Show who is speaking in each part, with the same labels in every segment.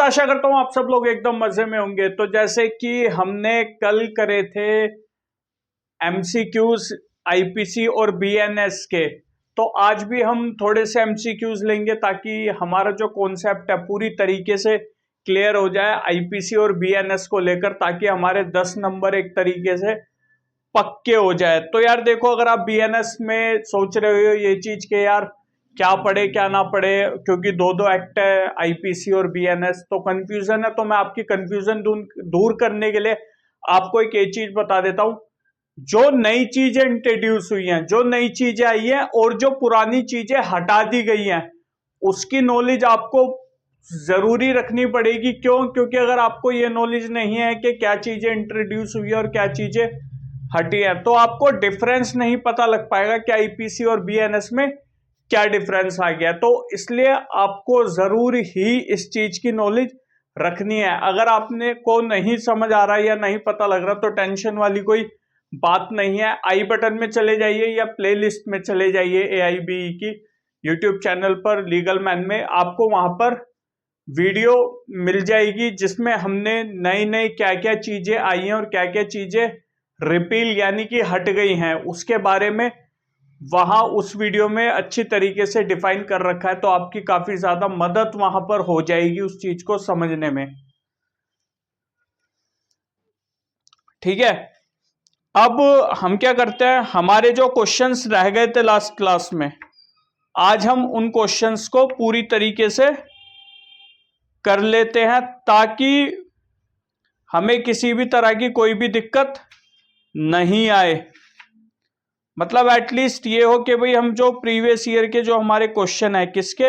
Speaker 1: आशा करता हूं आप सब लोग एकदम मजे में होंगे। तो जैसे कि हमने कल करे थे एमसीक्यूज आईपीसी और बीएनएस के, तो आज भी हम थोड़े से एमसीक्यूज लेंगे ताकि हमारा जो कॉन्सेप्ट है पूरी तरीके से क्लियर हो जाए आईपीसी और बीएनएस को लेकर, ताकि हमारे 10 नंबर एक तरीके से पक्के हो जाए। तो यार देखो, अगर आप बीएनएस में सोच रहे हो ये चीज के यार क्या पढ़े क्या ना पढ़े, क्योंकि दो दो एक्ट है आईपीसी और बीएनएस, तो कंफ्यूजन है। तो मैं आपकी कंफ्यूजन दूर करने के लिए आपको एक ये चीज बता देता हूं। जो नई चीजें इंट्रोड्यूस हुई हैं, जो नई चीजें आई हैं और जो पुरानी चीजें हटा दी गई हैं, उसकी नॉलेज आपको जरूरी रखनी पड़ेगी। क्यों? क्योंकि अगर आपको ये नॉलेज नहीं है कि क्या चीजें इंट्रोड्यूस हुई है और क्या चीजें हटी है, तो आपको डिफरेंस नहीं पता लग पाएगा कि आईपीसी और बीएनएस में क्या डिफरेंस आ गया। तो इसलिए आपको जरूर ही इस चीज की नॉलेज रखनी है। अगर आपने को नहीं समझ आ रहा या नहीं पता लग रहा, तो टेंशन वाली कोई बात नहीं है। आई बटन में चले जाइए या प्लेलिस्ट में चले जाइए एआईबीई की यूट्यूब चैनल पर, लीगल मैन में आपको वहां पर वीडियो मिल जाएगी जिसमें हमने नई नई क्या क्या चीजें आई हैं और क्या क्या चीजें रिपील यानी कि हट गई हैं उसके बारे में वहां उस वीडियो में अच्छी तरीके से डिफाइन कर रखा है। तो आपकी काफी ज्यादा मदद वहां पर हो जाएगी उस चीज को समझने में। ठीक है, अब हम क्या करते हैं, हमारे जो क्वेश्चंस रह गए थे लास्ट क्लास में, आज हम उन क्वेश्चंस को पूरी तरीके से कर लेते हैं ताकि हमें किसी भी तरह की कोई भी दिक्कत नहीं आए। मतलब एटलीस्ट ये हो कि भाई हम जो प्रीवियस ईयर के जो हमारे क्वेश्चन है, किसके,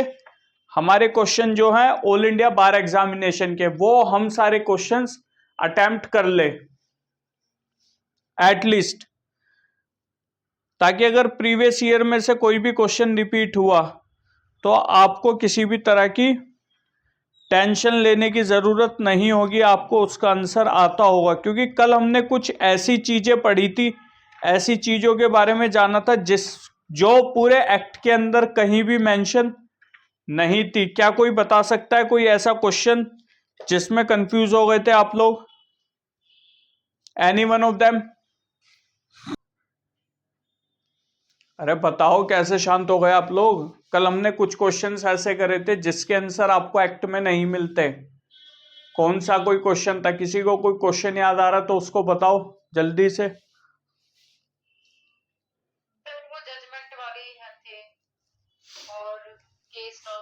Speaker 1: हमारे क्वेश्चन जो है ऑल इंडिया बार एग्जामिनेशन के, वो हम सारे क्वेश्चंस अटेम्प्ट कर ले एटलीस्ट, ताकि अगर प्रीवियस ईयर में से कोई भी क्वेश्चन रिपीट हुआ तो आपको किसी भी तरह की टेंशन लेने की जरूरत नहीं होगी, आपको उसका आंसर आता होगा। क्योंकि कल हमने कुछ ऐसी चीजें पढ़ी थी, ऐसी चीजों के बारे में जाना था जो पूरे एक्ट के अंदर कहीं भी मेंशन नहीं थी। क्या कोई बता सकता है कोई ऐसा क्वेश्चन जिसमें कंफ्यूज हो गए थे आप लोग? Any one of them? अरे बताओ, कैसे शांत हो गए आप लोग? कल हमने कुछ क्वेश्चंस ऐसे करे थे जिसके आंसर आपको एक्ट में नहीं मिलते। कौन सा कोई क्वेश्चन था? किसी को कोई क्वेश्चन याद आ रहा तो उसको बताओ जल्दी से।
Speaker 2: वो जजमेंट वाले थे और केस लॉ,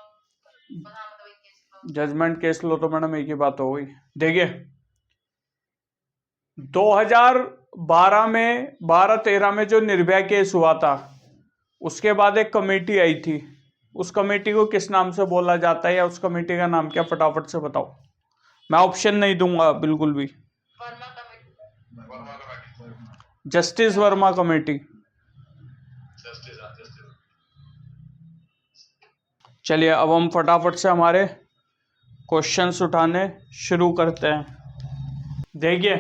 Speaker 1: जजमेंट केस लो तो मैडम एक ही बात हो गई। देखिए 2012 में 12-13 में जो निर्भया केस हुआ था, उसके बाद एक कमेटी आई थी। उस कमेटी को किस नाम से बोला जाता है, या उस कमेटी का नाम क्या, फटाफट से बताओ। मैं ऑप्शन नहीं दूंगा बिल्कुल भी।
Speaker 2: Verma committee,
Speaker 1: justice Verma committee. चलिए अब हम फटाफट से हमारे क्वेश्चंस उठाने शुरू करते हैं। देखिए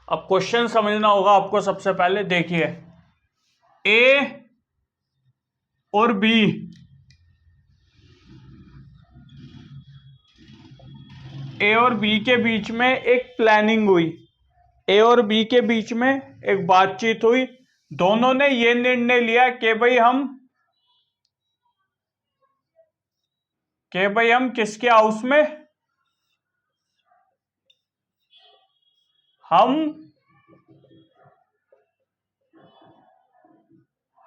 Speaker 1: अब क्वेश्चन समझना होगा आपको। सबसे पहले देखिए, ए और बी के बीच में एक प्लानिंग हुई, ए और बी के बीच में एक बातचीत हुई। दोनों ने यह निर्णय लिया कि भाई हम किसके हाउस में,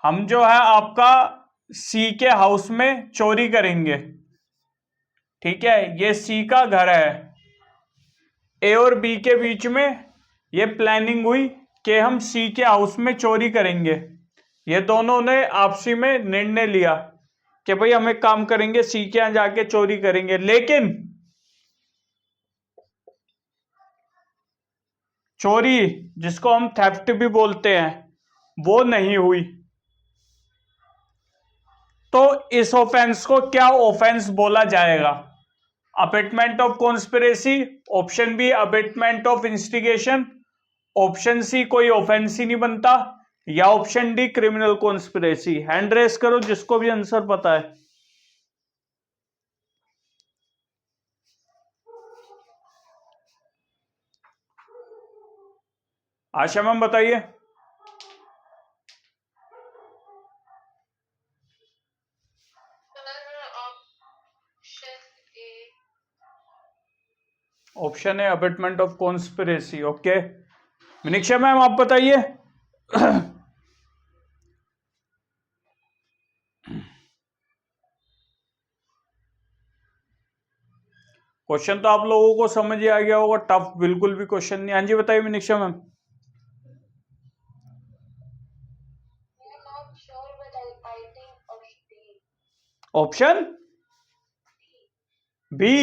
Speaker 1: हम जो है आपका सी के हाउस में चोरी करेंगे। ठीक है, ये सी का घर है। ए और बी के बीच में ये प्लानिंग हुई कि हम सी के हाउस में चोरी करेंगे। ये दोनों ने आपसी में निर्णय लिया कि भाई हम एक काम करेंगे, सी के यहां जाके चोरी करेंगे। लेकिन चोरी, जिसको हम थेफ्ट भी बोलते हैं, वो नहीं हुई। तो इस ऑफेंस को क्या ऑफेंस बोला जाएगा? Abetment of conspiracy, option B abetment of instigation, option C कोई ऑफेंस ही नहीं बनता, या option D criminal conspiracy. Hand raise करो जिसको भी आंसर पता है। आशा मैम बताइए। ऑप्शन है abetment of conspiracy. Okay, Miniksha ma'am आप बताइए। क्वेश्चन तो आप लोगों को समझ ही आ गया होगा, टफ बिल्कुल भी क्वेश्चन नहीं। हाँ जी बताइए Miniksha ma'am. Option B,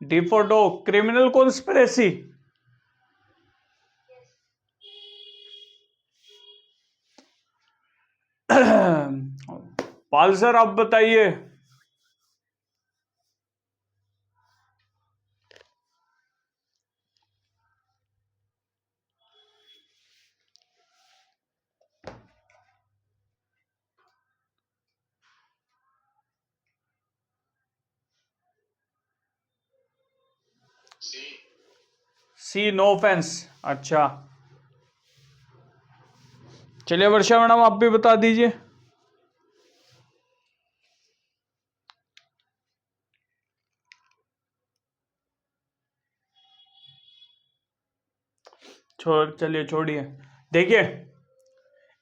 Speaker 1: D for dog, criminal conspiracy. Pal sir आप बताइए। C, no offence. अच्छा चलिए वर्षा मैडम आप भी बता दीजिए। चलिए छोड़िए। देखिए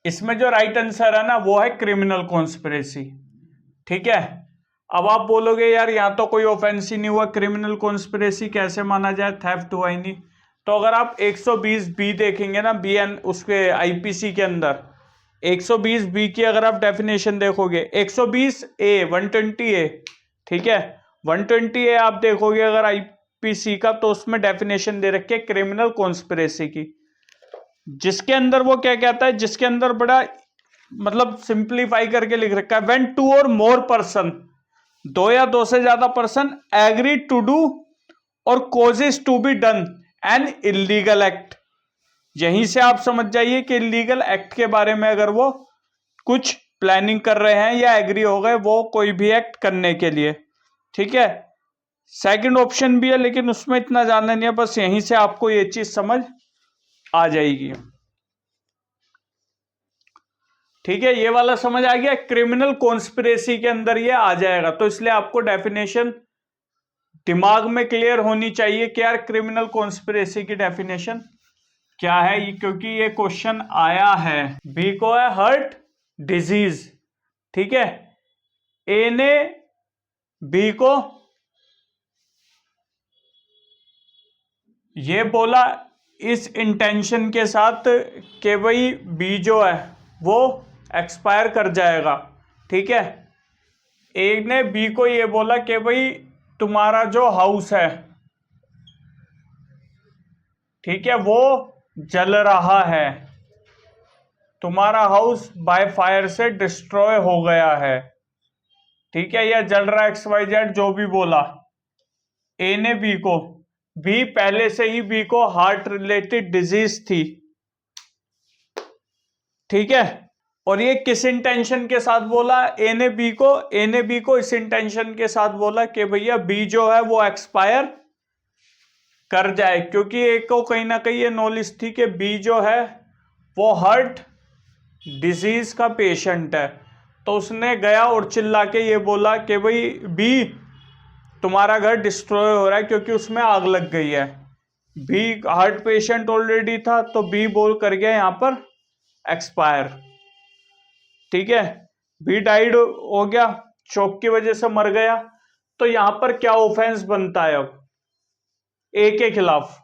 Speaker 1: इसमें जो राइट आंसर है ना वो है क्रिमिनल कॉन्स्पिरेसी। ठीक है, अब आप बोलोगे यार यहाँ तो कोई ऑफेंस ही नहीं हुआ, क्रिमिनल कॉन्स्पिरेसी कैसे माना जाए, थेफ्ट हुआ ही नहीं। तो अगर आप 120 बी देखेंगे ना, बी एन उसके आईपीसी के अंदर 120 बी की अगर आप डेफिनेशन देखोगे, 120 ए 120 ए, ठीक है 120 ए आप देखोगे अगर आईपीसी का, तो उसमें डेफिनेशन दे रखी है क्रिमिनल कॉन्स्पिरेसी की, जिसके अंदर वो क्या कहता है, जिसके अंदर बड़ा मतलब सिंप्लीफाई करके लिख रखा है, व्हेन टू और मोर पर्सन, दो या दो से ज्यादा पर्सन एग्री टू डू और causes to be done an illegal act. यहीं से आप समझ जाइए कि इलीगल एक्ट के बारे में अगर वो कुछ प्लानिंग कर रहे हैं या एग्री हो गए वो कोई भी एक्ट करने के लिए। ठीक है, सेकंड ऑप्शन भी है लेकिन उसमें इतना जानना नहीं है, बस यहीं से आपको ये चीज समझ आ जाएगी। ठीक है, ये वाला समझ आ गया, क्रिमिनल कॉन्स्पिरेसी के अंदर ये आ जाएगा, तो इसलिए आपको डेफिनेशन दिमाग में क्लियर होनी चाहिए कि यार क्रिमिनल कॉन्स्पिरेसी की डेफिनेशन क्या है, क्योंकि ये क्वेश्चन आया है। बी को है हर्ट डिजीज, ठीक है, ए ने बी को ये बोला इस इंटेंशन के साथ कि भाई बी जो है वो एक्सपायर कर जाएगा। ठीक है, ए ने बी को ये बोला कि भाई तुम्हारा जो हाउस है, ठीक है, वो जल रहा है, तुम्हारा हाउस बाय फायर से डिस्ट्रॉय हो गया है। ठीक है, या जल रहा XYZ जो भी बोला ए ने बी को, बी पहले से ही बी को हार्ट रिलेटेड डिजीज थी। ठीक है, और ये किस इंटेंशन के साथ बोला ए ने बी को, ए ने बी को इस इंटेंशन के साथ बोला कि भैया बी जो है वो एक्सपायर कर जाए, क्योंकि ए को कहीं ना कहीं ये नॉलेज थी कि बी जो है वो हार्ट डिजीज का पेशेंट है। तो उसने गया और चिल्ला के ये बोला कि भाई बी तुम्हारा घर डिस्ट्रॉय हो रहा है क्योंकि उसमें आग लग गई है। बी हार्ट पेशेंट ऑलरेडी था, तो बी बोल कर गया यहां पर एक्सपायर। ठीक है, बी डाइड हो गया, शॉक की वजह से मर गया। तो यहां पर क्या ऑफेंस बनता है अब ए के खिलाफ?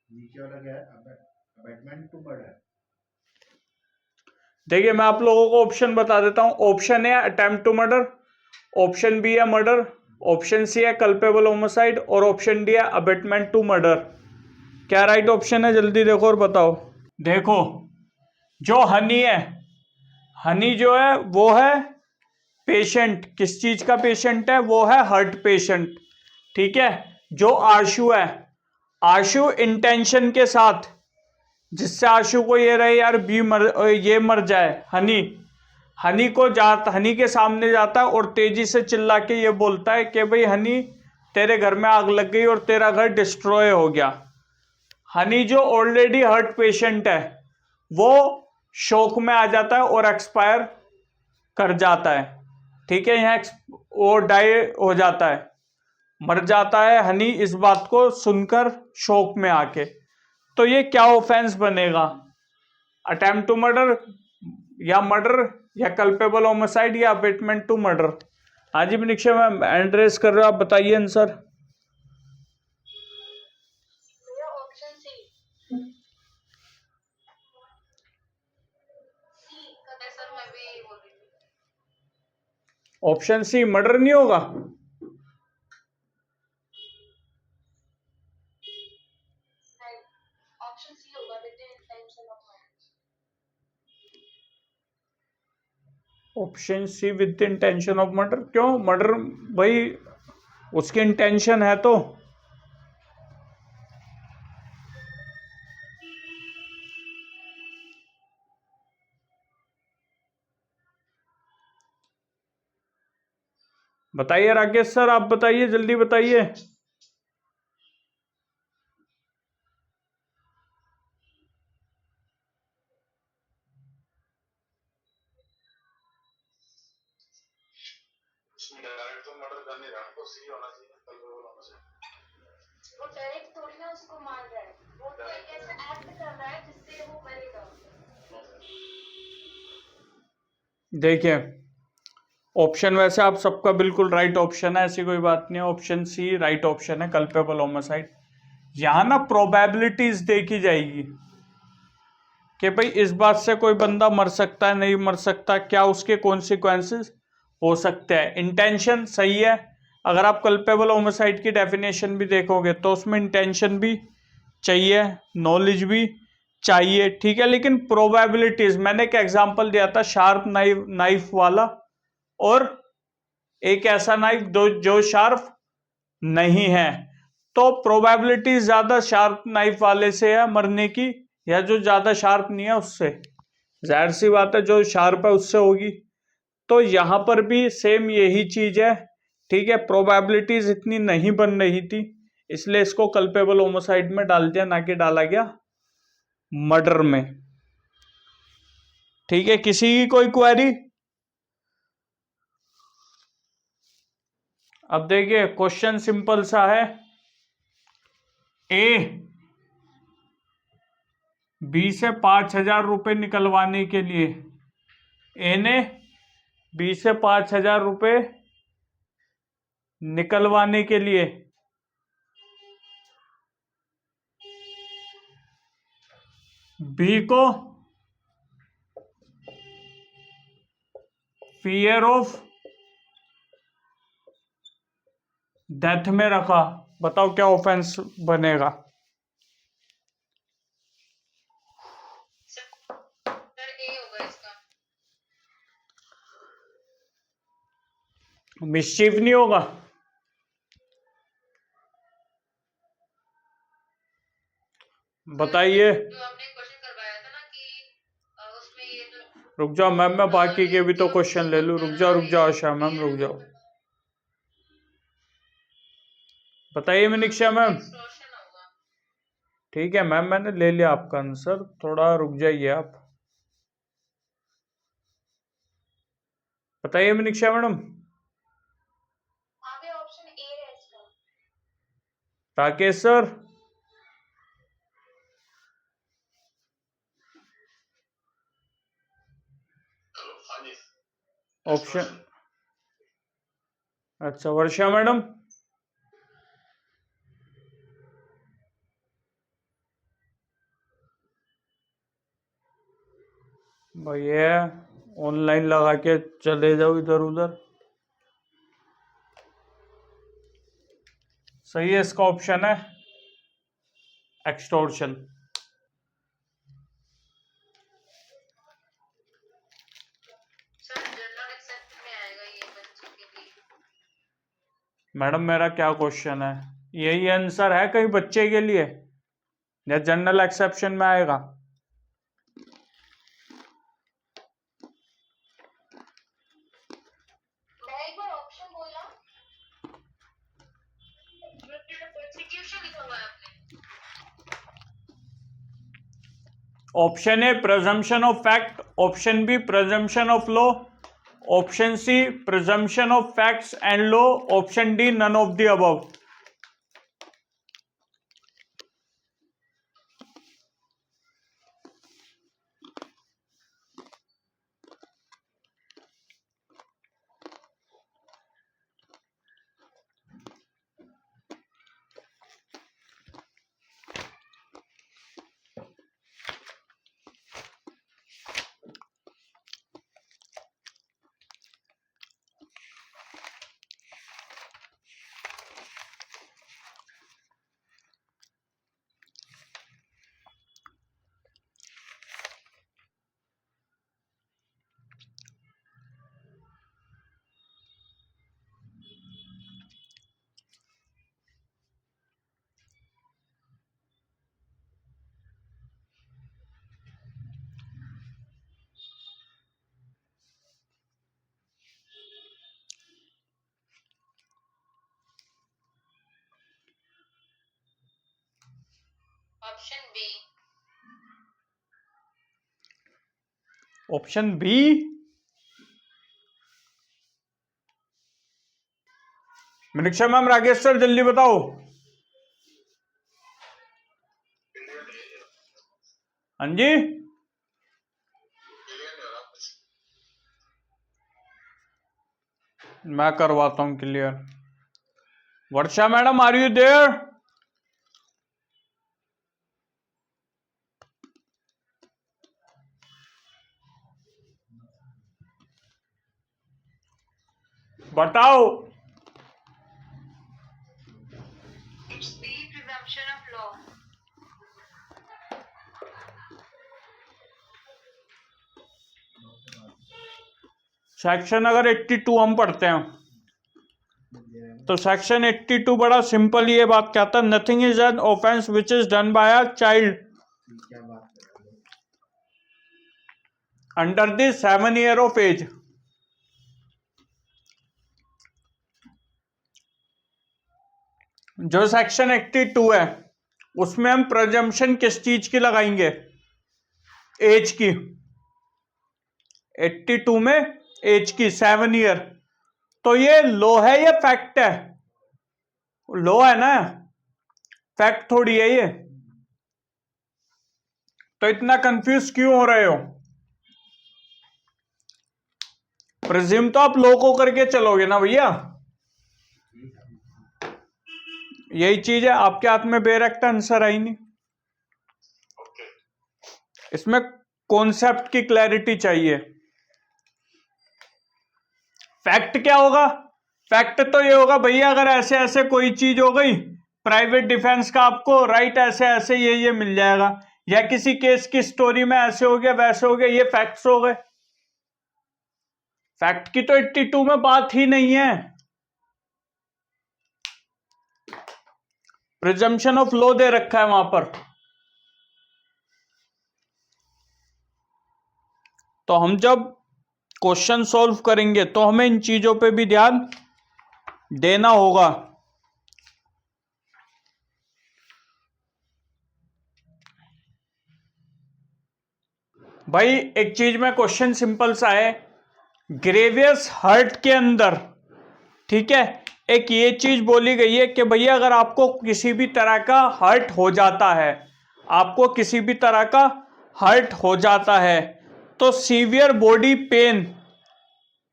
Speaker 3: नीचे वाला क्या है, अबेटमेंट टू मर्डर।
Speaker 1: देखिए मैं आप लोगों को ऑप्शन बता देता हूं। Option A attempt to murder, option B है मर्डर, ऑप्शन सी है कल्पेबल होमिसाइड और ऑप्शन डी है अबेटमेंट टू मर्डर। क्या राइट ऑप्शन है, जल्दी देखो और बताओ। देखो जो हनी है, हनी जो है वो है पेशेंट, किस चीज का पेशेंट है, वो है हार्ट पेशेंट। ठीक है, जो आशु है, आशु इंटेंशन के साथ, जिससे आशु को ये रहे यार बी ये मर जाए हनी, हनी के सामने जाता है और तेजी से चिल्ला के ये बोलता है कि भाई हनी, तेरे घर में आग लग गई और तेरा घर डिस्ट्रॉय हो गया। हनी जो ऑलरेडी हर्ट पेशेंट है वो शोक में आ जाता है और एक्सपायर कर जाता है। ठीक है, यहाँ वो डाई हो जाता है, मर जाता है हनी इस बात को सुनकर शोक में आके। तो ये क्या ऑफेंस बनेगा? अटेम्प्ट टू मर्डर या कल्पेबल होमिसाइड या अबेटमेंट टू मर्डर? हाँ जी मनीषा मैम, एड्रेस कर रहे हो आप, बताइए आंसर।
Speaker 2: ऑप्शन सी सर, मैं भी बोल रही थी।
Speaker 1: ऑप्शन सी मर्डर नहीं होगा?
Speaker 2: ऑप्शन सी होगा, with the intention of murder.
Speaker 1: Option C with the intention of murder? क्यों मर्डर? भाई उसकी इंटेंशन है तो। बताइए राकेश सर, आप बताइए, जल्दी बताइए।
Speaker 4: डायरेक्ट तो मर्डर कर नहीं रहा, तो सी होना चाहिए, कल्पेबल होना चाहिए।
Speaker 2: वो डायरेक्ट थोड़ी ना उसको मार रहा है, वो तो एक ऐसा एक्ट कर रहा है जिससे वो मरेगा।
Speaker 1: देखिए ऑप्शन वैसे आप सबका बिल्कुल राइट ऑप्शन है, ऐसी कोई बात नहीं है। ऑप्शन सी राइट ऑप्शन है, कल्पेबल होमिसाइड। यहां ना प्रोबेबिलिटीज देखी जाएगी कि भाई इस बात से कोई बंदा मर सकता है, नहीं मर सकता, क्या उसके कॉन्सिक्वेंसेस हो सकते हैं। इंटेंशन सही है, अगर आप कल्पेबल होमिसाइड की डेफिनेशन भी देखोगे तो उसमें इंटेंशन भी चाहिए, नॉलेज भी चाहिए, ठीक है। लेकिन प्रोबेबिलिटीज, मैंने एक एग्जांपल दिया था शार्प नाइफ वाला, और एक ऐसा नाइफ जो शार्प नहीं है, तो प्रोबेबिलिटी ज्यादा शार्प नाइफ वाले से है मरने की, या जो ज्यादा शार्प नहीं है उससे। जाहिर सी बात है जो शार्प है उससे होगी। तो यहां पर भी सेम यही चीज है, ठीक है। प्रोबेबिलिटीज इतनी नहीं बन रही थी, इसलिए इसको कल्पेबल होमिसाइड में डाल दिया, ना कि डाला गया मर्डर में। ठीक है, किसी की कोई क्वेरी? अब देखिए क्वेश्चन सिंपल सा है। ए बी से 5,000 रुपए निकलवाने के लिए, ए ने बी से 5,000 रुपए निकलवाने के लिए बी को फियर ऑफ डेथ में रखा। बताओ क्या ऑफेंस बनेगा?
Speaker 2: सर ए होगा इसका।
Speaker 1: मिस्चीफ नहीं होगा? बताइए।
Speaker 2: जो आपने क्वेश्चन करवाया था ना कि उसमें ये जो
Speaker 1: रुक जाओ मैम, मैं बाकी के भी तो क्वेश्चन ले लूं। रुक जाओ आशा मैम, रुक जाओ। बताइए मनीषा मैम।
Speaker 2: एक्सटॉर्शन होगा।
Speaker 1: ठीक है मैम, मैंने ले लिया आपका आंसर, थोड़ा रुक जाइए आप। बताइए मनीषा मैडम।
Speaker 2: आगे ऑप्शन ए है इसका।
Speaker 1: राकेश सर।
Speaker 4: हाँ जी,
Speaker 1: ऑप्शन, अच्छा वर्षा मैडम। भैया ऑनलाइन लगा के चले जाओ इधर उधर। सही है, इसका ऑप्शन है एक्सटॉर्शन।
Speaker 2: सर जनरल एक्सेप्ट में आएगा ये बच्चों के लिए।
Speaker 1: मैडम मेरा क्या क्वेश्चन है? यही आंसर है कहीं बच्चे के लिए, या जनरल एक्सेप्शन में आएगा?
Speaker 2: क्यों लिखा हुआ है आपने?
Speaker 1: Option A presumption of fact, option B presumption of law, option C presumption of facts and law, option D none of the above.
Speaker 2: Option B.
Speaker 1: Option B. Meenakshi ma'am, Rakesh sir जल्दी बताओ। हाँ जी, मैं करवाता हूं clear. Varsha madam, are you there? बताओ।
Speaker 2: It's the presumption of law.
Speaker 1: Section अगर 82 हम पढ़ते हैं तो सेक्शन 82 बड़ा सिंपल ये बात कहता है, nothing is an offence which is done by a child
Speaker 3: क्या बात कर रहे हो?
Speaker 1: Under the 7 year of age. जो सेक्शन 82 है उसमें हम प्रिजम्पशन किस चीज की लगाएंगे? एज की। 82 में एज की 7 ईयर। तो ये लॉ है या फैक्ट है? लॉ है ना, फैक्ट थोड़ी है ये। तो इतना कंफ्यूज क्यों हो रहे हो? प्रिज्यूम तो आप लॉ को करके चलोगे ना भैया। यही चीज है, आपके हाथ में बेरख्त आंसर आई नहीं। इसमें कॉन्सेप्ट की क्लैरिटी चाहिए। फैक्ट क्या होगा? फैक्ट तो ये होगा भैया, अगर ऐसे ऐसे कोई चीज हो गई, प्राइवेट डिफेंस का आपको राइट ऐसे ऐसे ये मिल जाएगा, या किसी केस की स्टोरी में ऐसे हो गया वैसे हो गया, ये फैक्ट्स हो गए। फैक्ट की तो 82 में बात ही नहीं है। प्रिजम्पशन ऑफ लॉ दे रखा है वहां पर। तो हम जब क्वेश्चन सॉल्व करेंगे तो हमें इन चीजों पे भी ध्यान देना होगा। भाई एक चीज में क्वेश्चन सिंपल सा है, ग्रेवियस हर्ट के अंदर, ठीक है, एक ये चीज बोली गई है कि भैया अगर आपको किसी भी तरह का हर्ट हो जाता है, आपको किसी भी तरह का हर्ट हो जाता है तो सीवियर बॉडी पेन,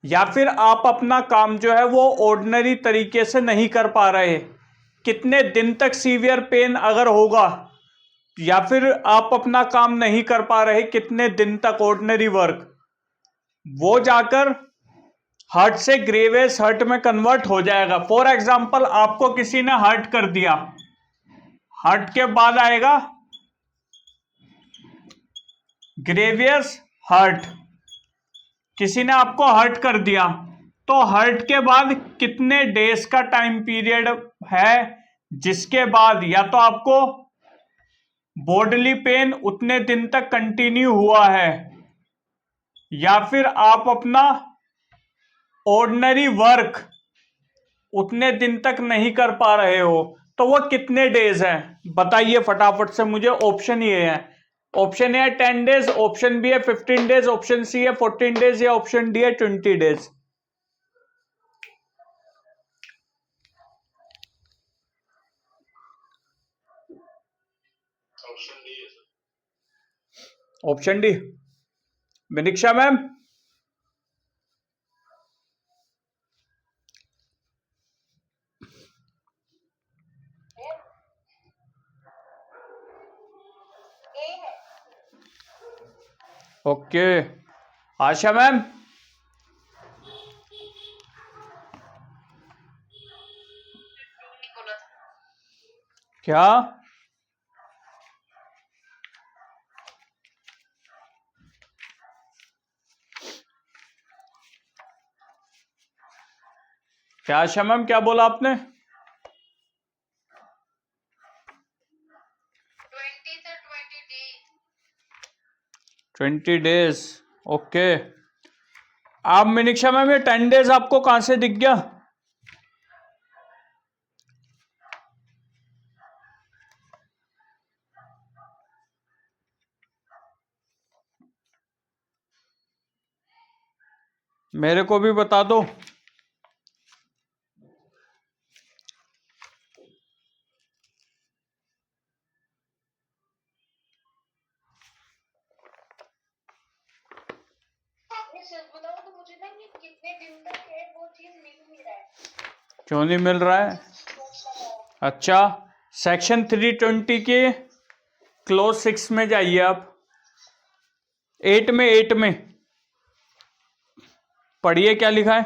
Speaker 1: या फिर आप अपना काम जो है वो ऑर्डिनरी तरीके से नहीं कर पा रहे, कितने दिन तक सीवियर पेन अगर होगा, या फिर आप अपना काम नहीं कर पा रहे कितने दिन तक ऑर्डिनरी वर्क, वो जाकर हर्ट से ग्रेवियस हर्ट में कन्वर्ट हो जाएगा। फॉर एग्जांपल, आपको किसी ने हर्ट कर दिया, हर्ट के बाद आएगा ग्रेवियस हर्ट। किसी ने आपको हर्ट कर दिया तो हर्ट के बाद कितने डेज का टाइम पीरियड है जिसके बाद या तो आपको बॉडीली पेन उतने दिन तक कंटिन्यू हुआ है, या फिर आप अपना ऑर्डिनरी वर्क उतने दिन तक नहीं कर पा रहे हो। तो वो कितने डेज हैं बताइए फटाफट से मुझे। ऑप्शन ये है, ऑप्शन ए है 10 डेज, ऑप्शन बी है 15 डेज, ऑप्शन सी है 14 डेज या ऑप्शन डी है 20 डेज।
Speaker 4: ऑप्शन डी है sir.
Speaker 1: Option D, Viniksha ma'am.
Speaker 2: A है।
Speaker 1: Okay, Asha ma'am.
Speaker 2: बोला था।
Speaker 1: क्या? क्या आशा मैम, क्या बोला आपने? 20 डेज। ओके, आप मिनिक्षा मैम ये 10 डेज आपको कहां से दिख गया? मेरे को भी बता दो।
Speaker 2: आपने सच बताओ तो मुझे ना ये कितने दिन तक है वो चीज मिल नहीं रहा है।
Speaker 1: क्यों नहीं मिल रहा है? अच्छा, सेक्शन 320 के क्लोज 6 में जाइए आप। 8 में पढ़िए क्या लिखा है।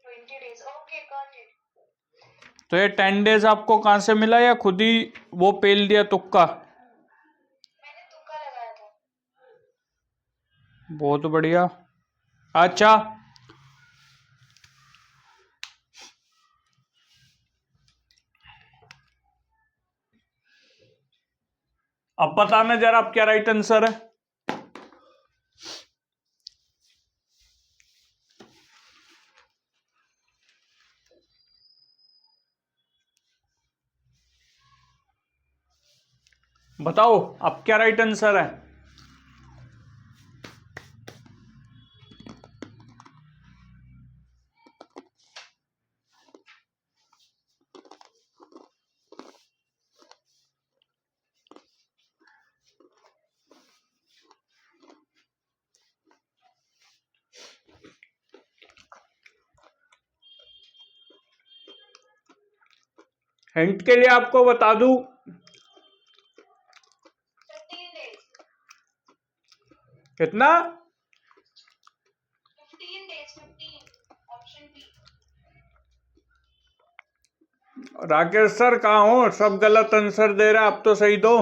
Speaker 2: 20 days, okay, got it.
Speaker 1: तो ये 10 डेज आपको कहां से मिला या खुद ही वो पेल दिया तुक्का?
Speaker 2: मैंने तुक्का लगाया था।
Speaker 1: बहुत बढ़िया। अच्छा, अब बताना जरा आप क्या राइट आंसर है। बताओ अब क्या राइट आंसर है। हिंट के लिए आपको बता दूं,
Speaker 2: 15 days.
Speaker 1: कितना?
Speaker 2: 15 days, 15. Option B.
Speaker 1: Rakesh sir कहाँ हो? सब गलत आंसर दे रहे हैं, आप तो सही दो।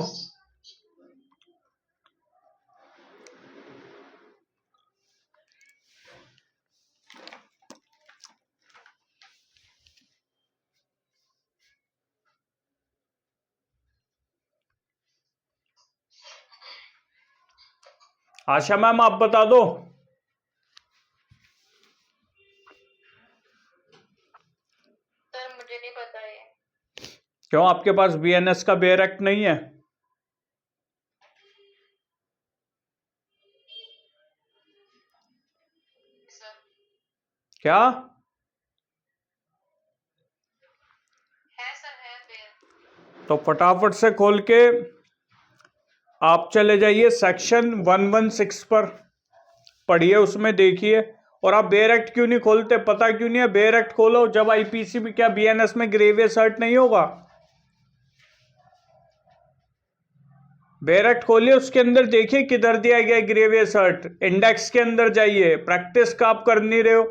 Speaker 1: आशा मैम आप बता दो।
Speaker 2: सर मुझे नहीं पता है।
Speaker 1: क्यों, आपके पास बीएनएस का बेयर एक्ट नहीं है?
Speaker 2: सर
Speaker 1: क्या?
Speaker 2: है, सर है बेर।
Speaker 1: तो फटाफट से खोल के आप चले जाइए सेक्शन 116 पर, पढ़िए, उसमें देखिए। और आप बेयर एक्ट क्यों नहीं खोलते, पता क्यों नहीं है? बेयर एक्ट खोलो जब आईपीसी में, क्या बीएनएस में ग्रेवियस हर्ट नहीं होगा? बेयर एक्ट खोलिए, उसके अंदर देखिए किधर दिया गया ग्रेवियस हर्ट। इंडेक्स के अंदर जाइए, प्रैक्टिस का आप कर नहीं रहे हो।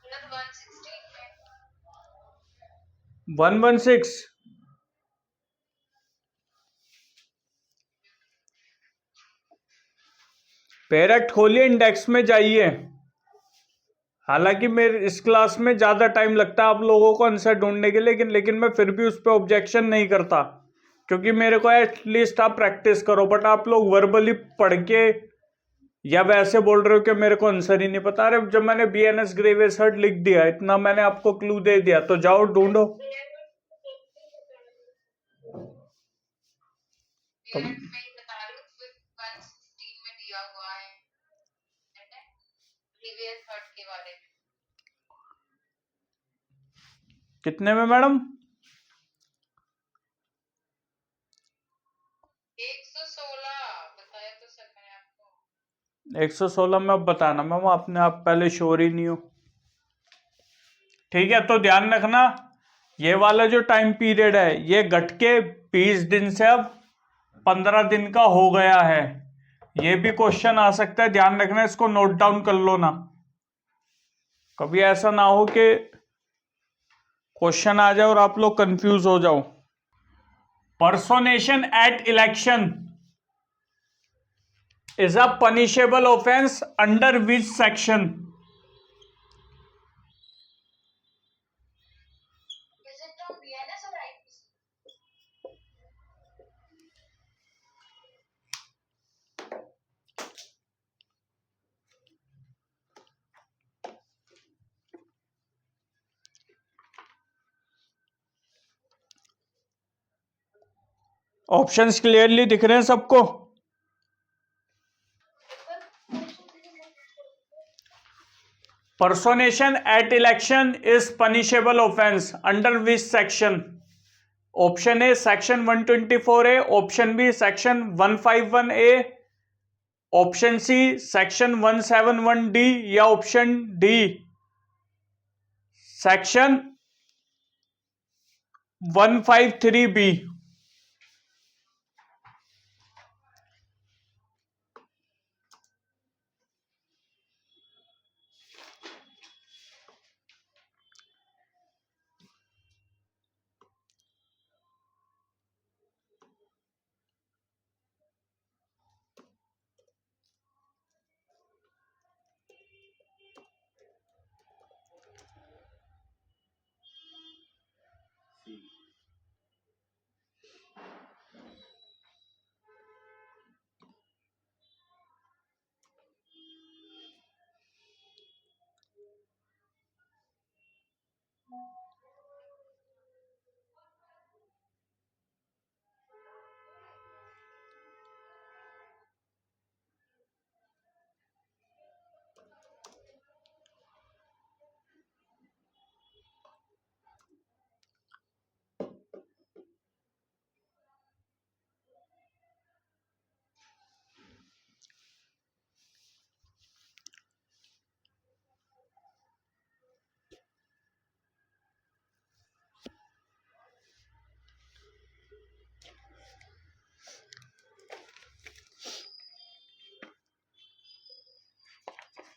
Speaker 2: सर 116 है।
Speaker 1: 116 बेयर एक्ट खोलिए, इंडेक्स में जाइए। हालांकि मेरे इस क्लास में ज्यादा टाइम लगता है आप लोगों को आंसर ढूंढने के लिए, लेकिन मैं फिर भी उस पर ऑब्जेक्शन नहीं करता, क्योंकि मेरे को एटलीस्ट आप प्रैक्टिस करो। बट आप लोग वर्बली पढ़ के या वैसे बोल रहे हो कि मेरे को आंसर ही नहीं पता? अरे जब मैंने BNS ग्रेवियस हर्ट लिख दिया, इतना मैंने आपको क्लू दे दिया, तो जाओ ढूंढो। तो
Speaker 2: मैं ही बता रही हूँ, 116 में दिया हुआ है प्रीवियस हर्ट के बारे में।
Speaker 1: कितने में मैडम?
Speaker 2: 116 बताया तो सर मैंने आपको।
Speaker 1: 116 में? अब बताना मैम, आपने आप पहले श्योर ही नहीं हो। ठीक है, तो ध्यान रखना, ये वाला जो टाइम पीरियड है ये घट के 20 दिन से अब 15 दिन का हो गया है। ये भी क्वेश्चन आ सकता है, ध्यान रखना, इसको नोट डाउन कर लो ना, कभी ऐसा ना हो कि क्वेश्चन आ जाए और आप लोग कंफ्यूज हो जाओ। Personation at election is a punishable offense under which section?
Speaker 2: Is it from BNS or IPC?
Speaker 1: Options clearly दिख रहे हैं सबको? Personation at election is punishable offense under which section? Option A section 124A, option B section 151A, option C section 171D, या option D section 153B।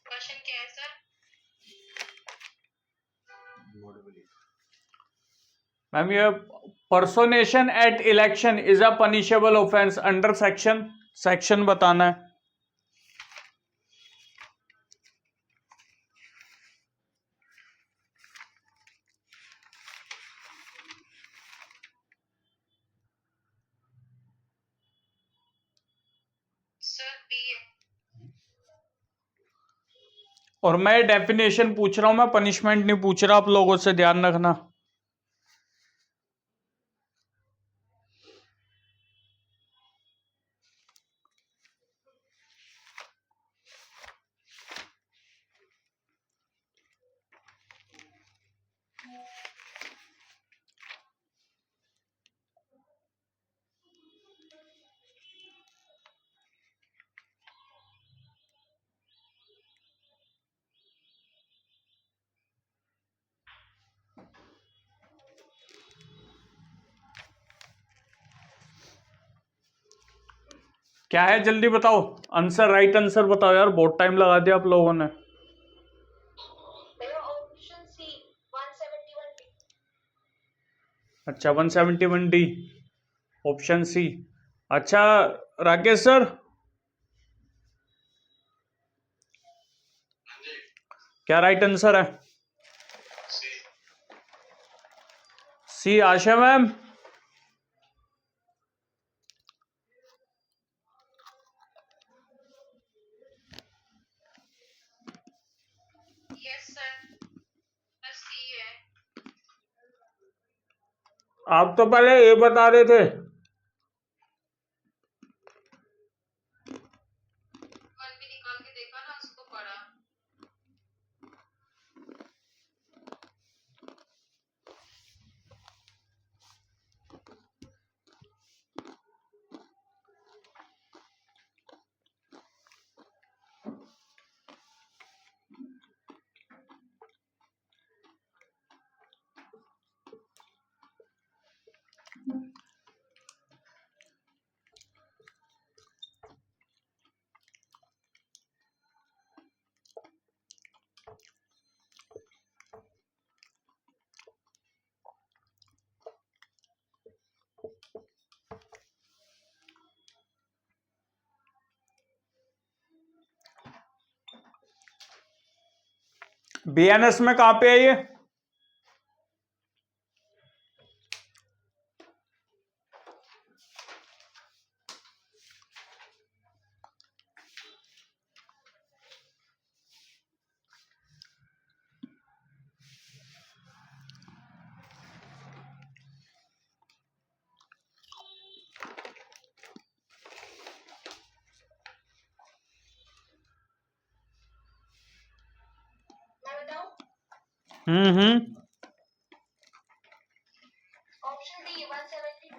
Speaker 2: Question क्या है sir?
Speaker 1: Ma'am ये personation at election is a punishable offence under section बताना है।
Speaker 2: Sir D है।
Speaker 1: और मैं definition पूछ रहा हूं, मैं पनिशमेंट नहीं पूछ रहा आप लोगों से, ध्यान रखना। क्या है जल्दी बताओ आंसर, राइट आंसर बताओ यार, बहुत टाइम लगा दिया आप लोगों ने।
Speaker 2: मेरा ऑप्शन सी 171 डी।
Speaker 1: अच्छा 171D, ऑप्शन सी। अच्छा राकेश सर, क्या राइट आंसर है?
Speaker 4: सी।
Speaker 1: सी। आशा मैम? आप तो पहले ये बता रहे थे।
Speaker 2: कल भी निकाल के देखा ना उसको पढ़ा।
Speaker 1: बीएनएस में कहाँ पे है ये?
Speaker 2: मैं बताऊं? Option D 172।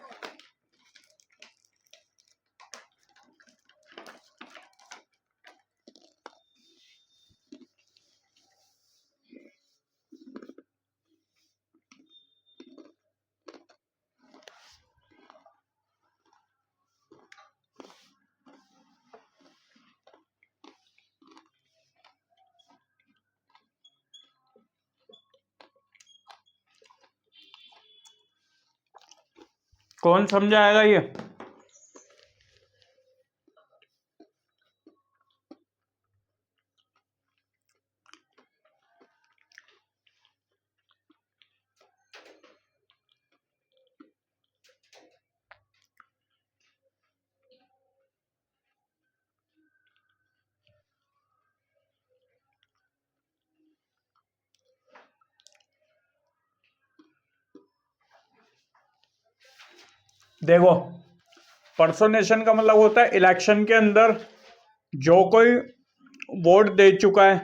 Speaker 1: कौन समझाएगा ये? देखो, पर्सोनेशन का मतलब होता है इलेक्शन के अंदर जो कोई वोट दे चुका है,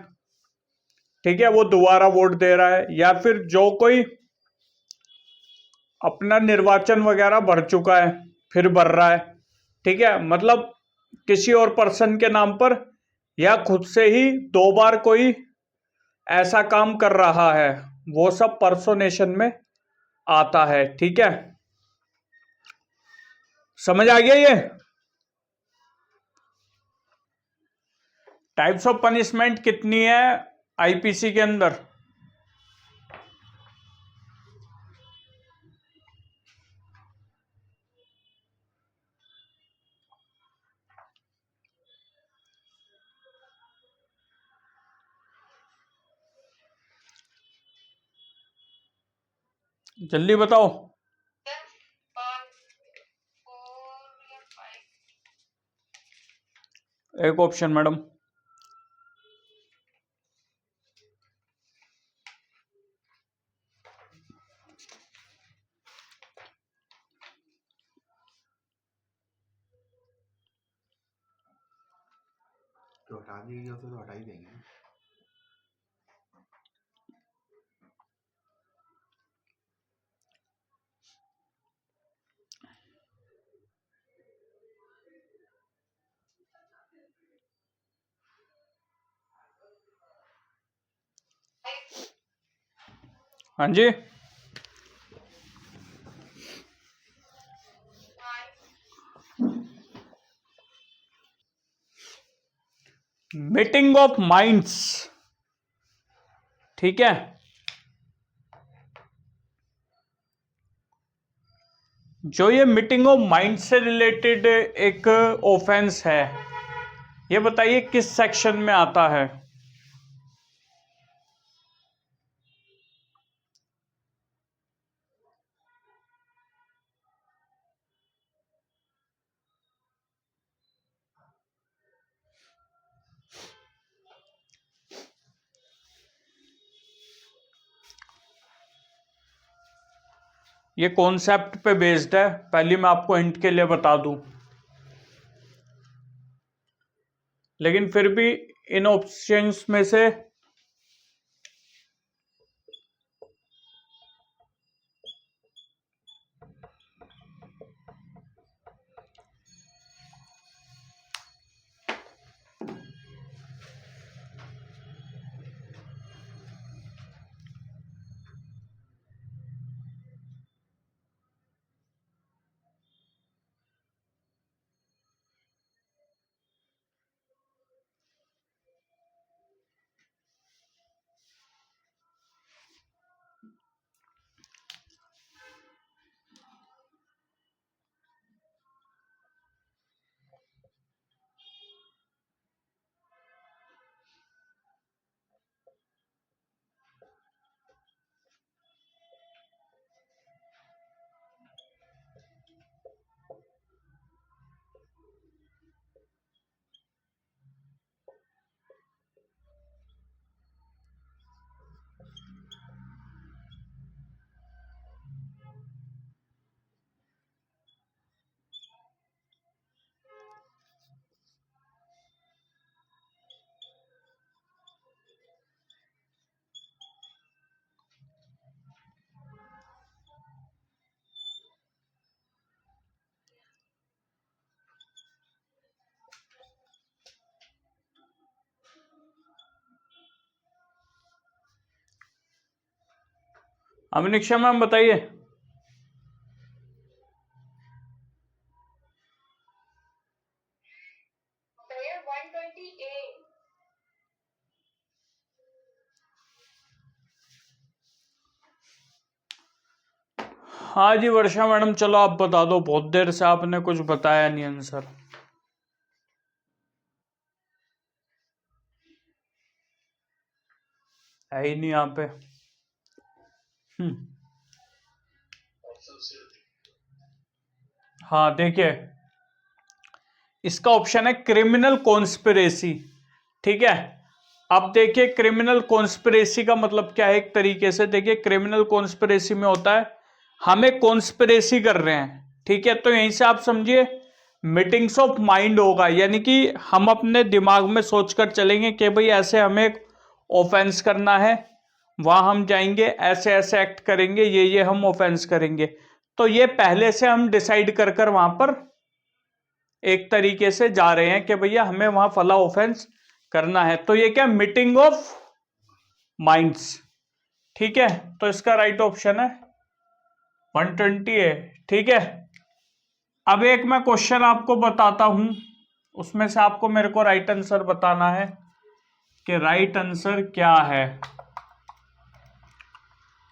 Speaker 1: ठीक है, वो दोबारा वोट दे रहा है, या फिर जो कोई अपना निर्वाचन वगैरह भर चुका है फिर भर रहा है, ठीक है, मतलब किसी और पर्सन के नाम पर या खुद से ही 2 बार कोई ऐसा काम कर रहा है, वो सब पर्सोनेशन में आता है। ठीक है, समझ आ गया ये? टाइप्स ऑफ पनिशमेंट कितनी है आईपीसी के अंदर? जल्दी बताओ।
Speaker 2: 4 या 5।
Speaker 1: एक ऑप्शन मैडम।
Speaker 3: तो हटा दिए होते तो हटा ही देंगे।
Speaker 1: हाँ जी, मीटिंग ऑफ माइंड्स, ठीक है, जो ये मीटिंग ऑफ माइंड से रिलेटेड एक ऑफेंस है, ये बताइए किस सेक्शन में आता है? ये कॉन्सेप्ट पे बेस्ड है, पहले मैं आपको हिंट के लिए बता दूं, लेकिन फिर भी इन ऑप्शंस में से अमीनिक्षा मैम बताइए।
Speaker 2: भैया 128।
Speaker 1: हाँ जी वर्षा मैडम, चलो आप बता दो, बहुत देर से आपने कुछ बताया नहीं आंसर। है ही नहीं यहाँ पे।
Speaker 4: Option C.
Speaker 1: हाँ देखिए, इसका ऑप्शन है क्रिमिनल कॉन्स्पिरेसी। ठीक है, अब देखिए क्रिमिनल कॉन्स्पिरेसी का मतलब क्या है। एक तरीके से देखिए, क्रिमिनल कॉन्स्पिरेसी में होता है हमें कॉन्स्पिरेसी कर रहे हैं, ठीक है, तो यहीं से आप समझिए मीटिंग्स ऑफ माइंड होगा, यानी कि हम अपने दिमाग में सोचकर चलेंगे कि भाई ऐसे हमें ऑफेंस करना है, वहां हम जाएंगे, ऐसे ऐसे एक्ट करेंगे, ये हम ऑफेंस करेंगे। तो ये पहले से हम डिसाइड कर कर वहां पर एक तरीके से जा रहे हैं कि भैया हमें वहां फला ऑफेंस करना है। तो ये क्या, मीटिंग ऑफ माइंड्स। ठीक है, तो इसका राइट ऑप्शन है 120 है। ठीक है, अब एक मैं क्वेश्चन आपको बताता हूं, उसमें से आपको मेरे को राइट आंसर बताना है कि राइट आंसर क्या है।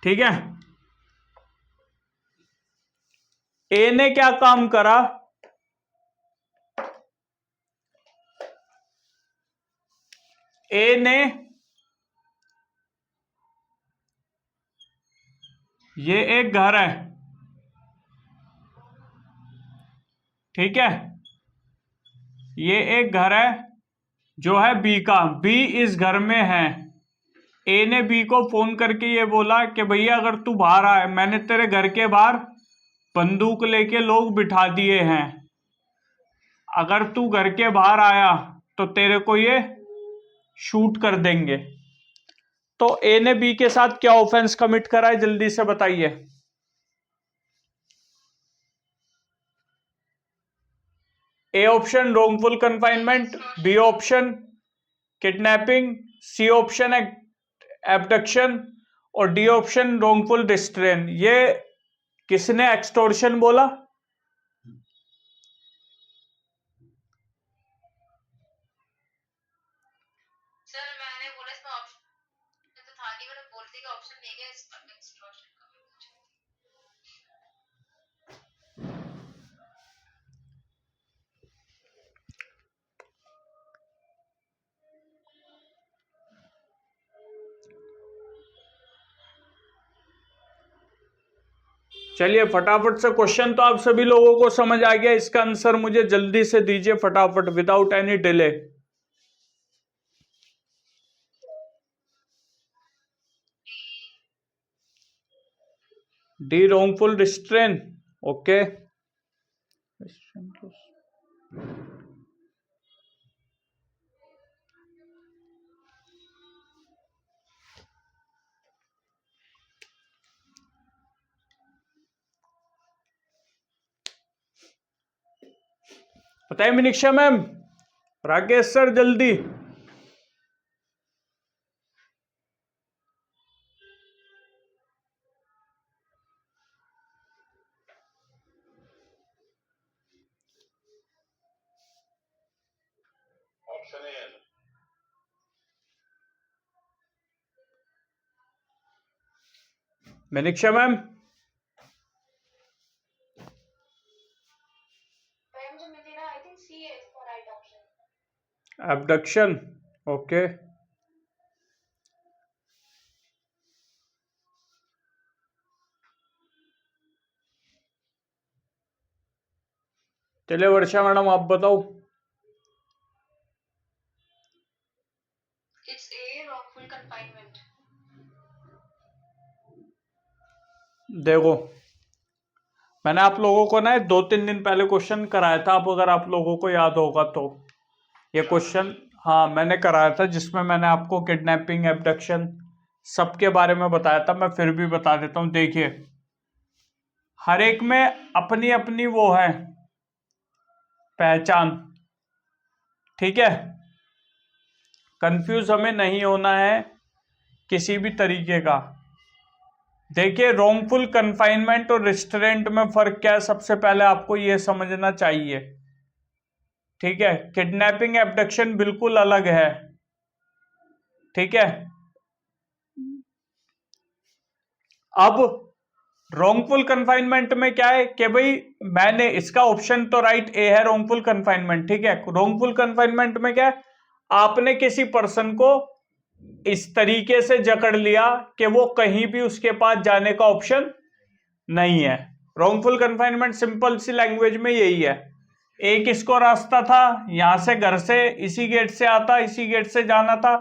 Speaker 1: ठीक है, ए ने क्या काम करा, ए ने, ये एक घर है, ठीक है, ये एक घर है जो है बी का, बी इस घर में है। ए ने बी को फोन करके ये बोला कि भैया अगर तू बाहर आए, मैंने तेरे घर के बाहर बंदूक लेके लोग बिठा दिए हैं, अगर तू घर के बाहर आया तो तेरे को ये शूट कर देंगे। तो ए ने बी के साथ क्या ऑफेंस कमिट करा है, जल्दी से बताइए। A option wrongful confinement, B option kidnapping, C option abduction और डी ऑप्शन रोंगफुल डिस्ट्रेन। ये किसने एक्सटोर्शन बोला?
Speaker 2: सर मैंने बोला इसमें ऑप्शन तो था नहीं, मैंने बोल दिया ऑप्शन नहीं है इस पर एक्सट्रॉशन का।
Speaker 1: चलिए फटाफट से, क्वेश्चन तो आप सभी लोगों को समझ आ गया, इसका आंसर मुझे जल्दी से दीजिए फटाफट, without any delay. D wrongful restraint. Okay, बताइए मिनिक्षा मैम, राकेश सर जल्दी।
Speaker 4: ऑप्शन ए है।
Speaker 1: मिनिक्षा मैम,
Speaker 2: मैम जो मिली ना, आई थिंक सी है इसका राइट ऑप्शन।
Speaker 1: एबडक्शन। ओके, चलिए वर्षा मैडम आप बताओ।
Speaker 2: It's a wrongful confinement।
Speaker 1: देखो, मैंने आप लोगों को ना 2-3 दिन पहले क्वेश्चन कराया था, अब अगर आप लोगों को याद होगा तो ये क्वेश्चन, हाँ मैंने कराया था, जिसमें मैंने आपको किडनैपिंग, एबडक्शन सबके बारे में बताया था। मैं फिर भी बता देता हूँ। देखिए, हर एक में अपनी अपनी वो है पहचान, ठीक है। कंफ्यूज हमें नहीं होना है किसी भी तरीके का। देखिए, रॉन्गफुल कन्फाइनमेंट और रिस्ट्रेंट में फर्क क्या है, सबसे पहले आपको यह समझना चाहिए, ठीक है। किडनैपिंग, एबडक्शन बिल्कुल अलग है, ठीक है। अब रॉन्गफुल कन्फाइनमेंट में क्या है कि भाई, मैंने इसका ऑप्शन तो राइट ए है, रॉन्गफुल कन्फाइनमेंट, ठीक है। रॉन्गफुल कन्फाइनमेंट में क्या है, आपने किसी पर्सन को इस तरीके से जकड़ लिया कि वो कहीं भी उसके पास जाने का ऑप्शन नहीं है। रॉन्गफुल कन्फाइनमेंट सिंपल सी लैंग्वेज में यही है। एक इसको रास्ता था, यहां से घर से इसी गेट से आता, इसी गेट से जाना था,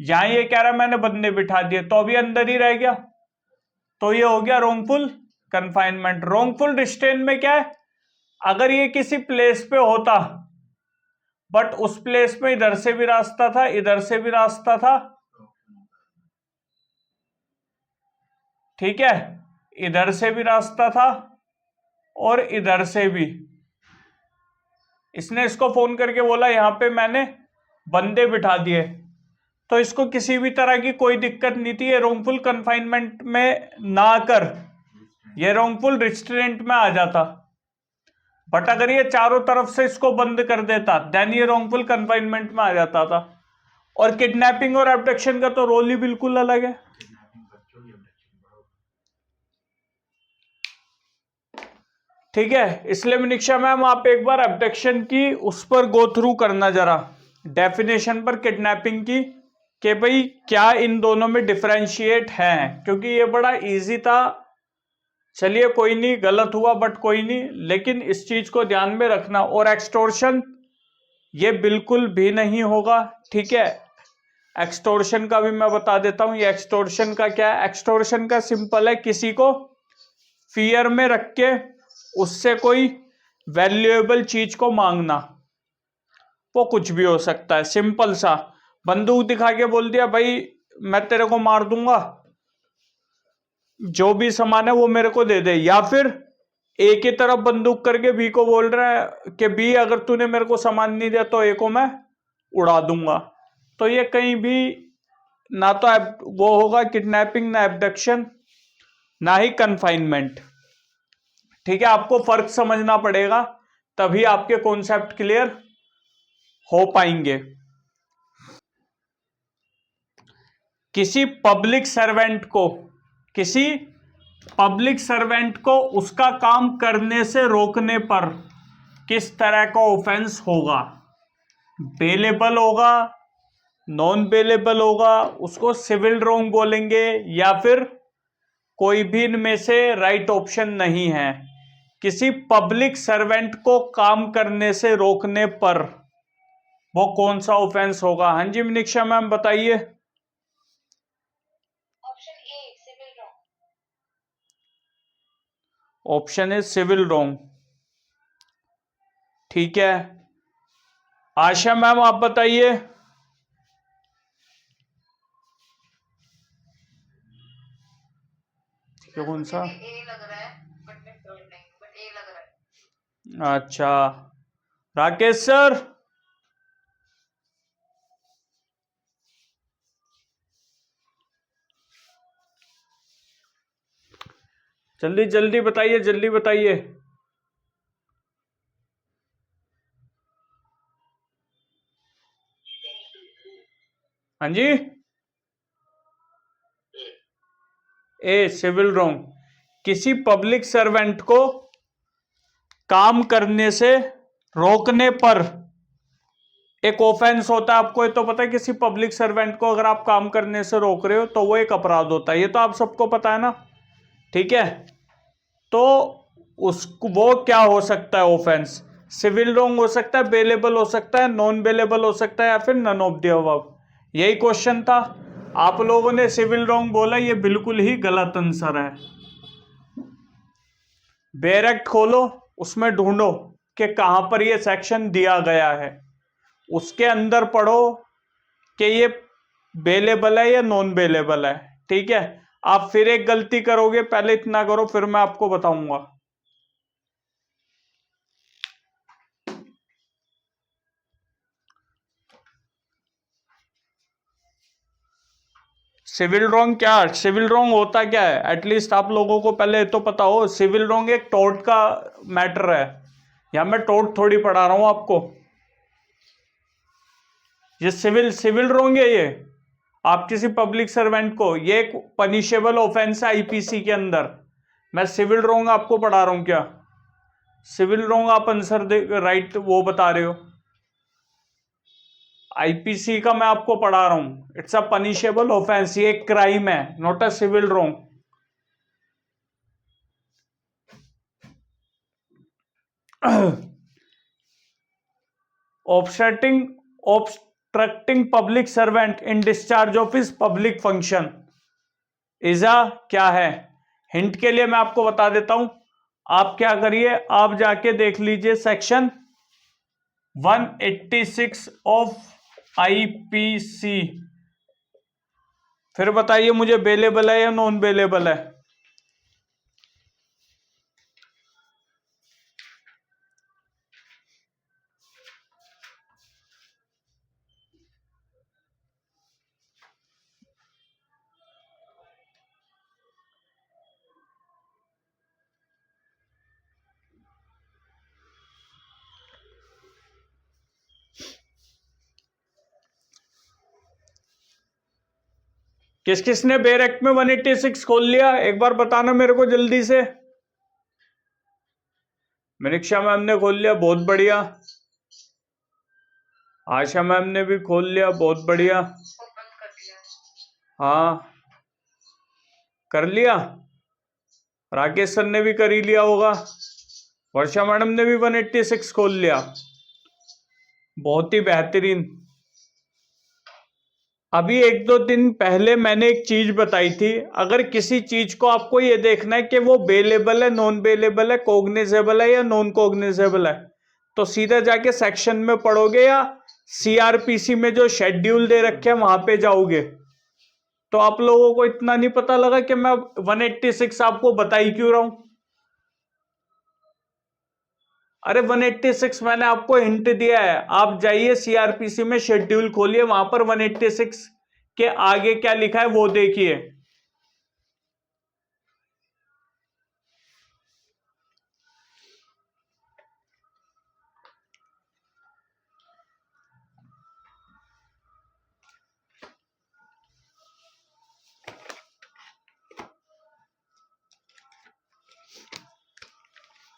Speaker 1: यहां ये कह रहा मैंने बंदे बिठा दिए तो अभी अंदर ही रह गया, तो ये हो गया रॉन्गफुल कन्फाइनमेंट। रॉन्गफुल रिस्ट्रेन में क्या है, अगर ये किसी प्लेस पे होता, बट उस प्लेस में इधर से भी रास्ता था, इधर से भी रास्ता था, ठीक है, इधर से भी रास्ता था और इधर से भी, इसने इसको फोन करके बोला यहां पे मैंने बंदे बिठा दिए, तो इसको किसी भी तरह की कोई दिक्कत नहीं थी, ये रॉन्गफुल कन्फाइनमेंट में ना आकर ये रॉन्गफुल रिस्ट्रेंट में आ जाता। बट अगर ये चारों तरफ से इसको बंद कर देता, देन ये रॉन्गफुल कन्फाइनमेंट में आ जाता था। और किडनैपिंग और एबडक्शन का तो रोल ही बिल्कुल अलग है, ठीक है। इसलिए मनीषा मैम, आप एक बार एबडक्शन की उस पर गो थ्रू करना जरा, डेफिनेशन पर किडनैपिंग की, कि भाई क्या इन दोनों में डिफरेंशिएट है, क्योंकि ये बड़ा इजी था। चलिए कोई नहीं, गलत हुआ बट कोई नहीं, लेकिन इस चीज को ध्यान में रखना। और एक्सटोर्शन ये बिल्कुल भी नहीं होगा, ठीक है। एक्सटोर्शन का भी मैं बता देता हूं। ये एक्सटोर्शन का क्या है, एक्सटोर्शन का सिंपल है, किसी को फियर में रख के उससे कोई वैल्यूएबल चीज को मांगना। वो कुछ भी हो सकता है, सिंपल सा, बंदूक दिखा के बोल दिया भाई मैं तेरे को मार दूंगा, जो भी सामान है वो मेरे को दे दे, या फिर ए की तरफ बंदूक करके बी को बोल रहा है कि बी अगर तूने मेरे को सामान नहीं दिया तो ए को मैं उड़ा दूंगा। तो ये कहीं भी ना तो वो होगा किडनैपिंग, ना एबडक्शन, ना ही कन्फाइनमेंट, ठीक है। आपको फर्क समझना पड़ेगा, तभी आपके कॉन्सेप्ट क्लियर हो पाएंगे। किसी पब्लिक सर्वेंट को उसका काम करने से रोकने पर किस तरह का ऑफेंस होगा, बेलेबल होगा, नॉन बेलेबल होगा, उसको सिविल रॉन्ग बोलेंगे, या फिर कोई भी इनमें से राइट ऑप्शन नहीं है। किसी पब्लिक सर्वेंट को काम करने से रोकने पर वो कौन सा ऑफेंस होगा? हाँ जी मनीषा मैम बताइए।
Speaker 2: Option A, civil wrong.
Speaker 1: Option is civil wrong. ठीक है, आशा मैम आप बताइए।
Speaker 2: सर
Speaker 1: कौन
Speaker 2: मुझे
Speaker 1: सा?
Speaker 2: भी ए लग रहा है, बट मैं श्योर नहीं, बट ए लग रहा है।
Speaker 1: अच्छा, राकेश सर। जल्दी जल्दी बताइए, जल्दी बताइए। हाँ जी, ए सिविल रॉन्ग। किसी पब्लिक सर्वेंट को काम करने से रोकने पर एक ऑफेंस होता है। आपको ये तो पता है, किसी पब्लिक सर्वेंट को अगर आप काम करने से रोक रहे हो तो वो एक अपराध होता है, ये तो आप सबको पता है ना। ठीक है, तो उसको वो क्या हो सकता है ऑफेंस? सिविल रॉन्ग हो सकता है, बेलेबल हो सकता है, नॉन बेलेबल हो सकता है, या फिर नन ऑफ द अबव। यही क्वेश्चन था। आप लोगों ने सिविल रॉन्ग बोला, ये बिल्कुल ही गलत आंसर है। बेयर एक्ट खोलो, उसमें ढूंढो कि कहां पर ये सेक्शन दिया गया है, उसके अंदर पढ़ो कि ये बेलेबल है या नॉन बेलेबल है। ठीक है, आप फिर एक गलती करोगे, पहले इतना करो फिर मैं आपको बताऊंगा। सिविल रॉन्ग क्या, सिविल रॉन्ग होता क्या है? एटलीस्ट आप लोगों को पहले तो पता हो, सिविल रॉन्ग एक टोर्ट का मैटर है। यहां मैं टोर्ट थोड़ी पढ़ा रहा हूं आपको, ये सिविल सिविल रॉन्ग है। ये आप किसी पब्लिक सर्वेंट को, ये एक पनिशेबल ऑफेंस है आईपीसी के अंदर। मैं सिविल रॉन्ग आपको पढ़ा रहा हूं क्या? सिविल रॉन्ग आप आंसर राइट वो बता रहे हो। आईपीसी का मैं आपको पढ़ा रहा हूं, इट्स अ पनिशेबल ऑफेंस, ये एक क्राइम है, not a civil wrong. obstructing public servant in discharge of his public function is a क्या है? हिंट के लिए मैं आपको बता देता हूं। आप क्या करिए, आप जाके देख लीजिए सेक्शन 186 ऑफ आईपीसी, फिर बताइए मुझे बेलेबल है या नॉन बेलेबल है। किस किसने बेयर एक्ट में 186 खोल लिया, एक बार बताना मेरे को जल्दी से। मनीषा मैम ने खोल लिया, बहुत बढ़िया। आशा मैम ने भी खोल लिया, बहुत बढ़िया।
Speaker 2: ओपन कर दिया।
Speaker 1: हाँ कर लिया, राकेश सर ने भी कर ही लिया होगा, वर्षा मैडम ने भी 186 खोल लिया, बहुत ही बेहतरीन। अभी एक दो दिन पहले मैंने एक चीज बताई थी, अगर किसी चीज को आपको ये देखना है कि वो बेलेबल है, नॉन बेलेबल है, कोग्निजेबल है या नॉन कोग्निजेबल है, तो सीधा जाके सेक्शन में पढ़ोगे या सीआरपीसी में जो शेड्यूल दे रखे हैं वहां पे जाओगे। तो आप लोगों को इतना नहीं पता लगा कि मैं 186 आपको बता ही क्यों रहा हूं? अरे 186 मैंने आपको हिंट दिया है, आप जाइए सीआरपीसी में शेड्यूल खोलिए, वहां पर 186 के आगे क्या लिखा है वो देखिए।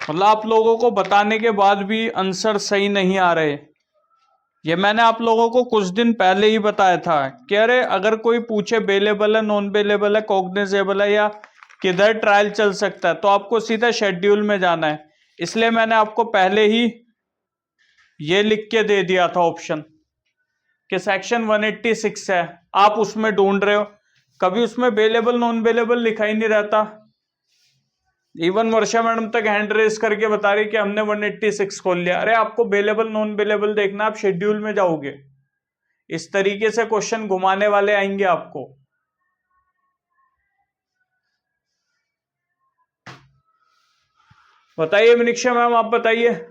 Speaker 1: मतलब आप लोगों को बताने के बाद भी आंसर सही नहीं आ रहे। ये मैंने आप लोगों को कुछ दिन पहले ही बताया था कि अरे अगर कोई पूछे बेलेबल है, नॉन बेलेबल है, कॉग्निजेबल है या किधर ट्रायल चल सकता है, तो आपको सीधा शेड्यूल में जाना है। इसलिए मैंने आपको पहले ही ये लिख के दे दिया था ऑप्शन कि सेक्शन 186 है, आप उसमें ढूंढ रहे हो, कभी उसमें बेलेबल नॉन बेलेबल लिखा ही नहीं रहता। इवन वर्षा मैडम तक हैंड रेस करके बता रही कि हमने 186 खोल लिया। अरे आपको बेलेबल नॉन बेलेबल देखना, आप शेड्यूल में जाओगे। इस तरीके से क्वेश्चन घुमाने वाले आएंगे आपको। बताइए मनीषा मैम, आप बताइए।
Speaker 2: भैया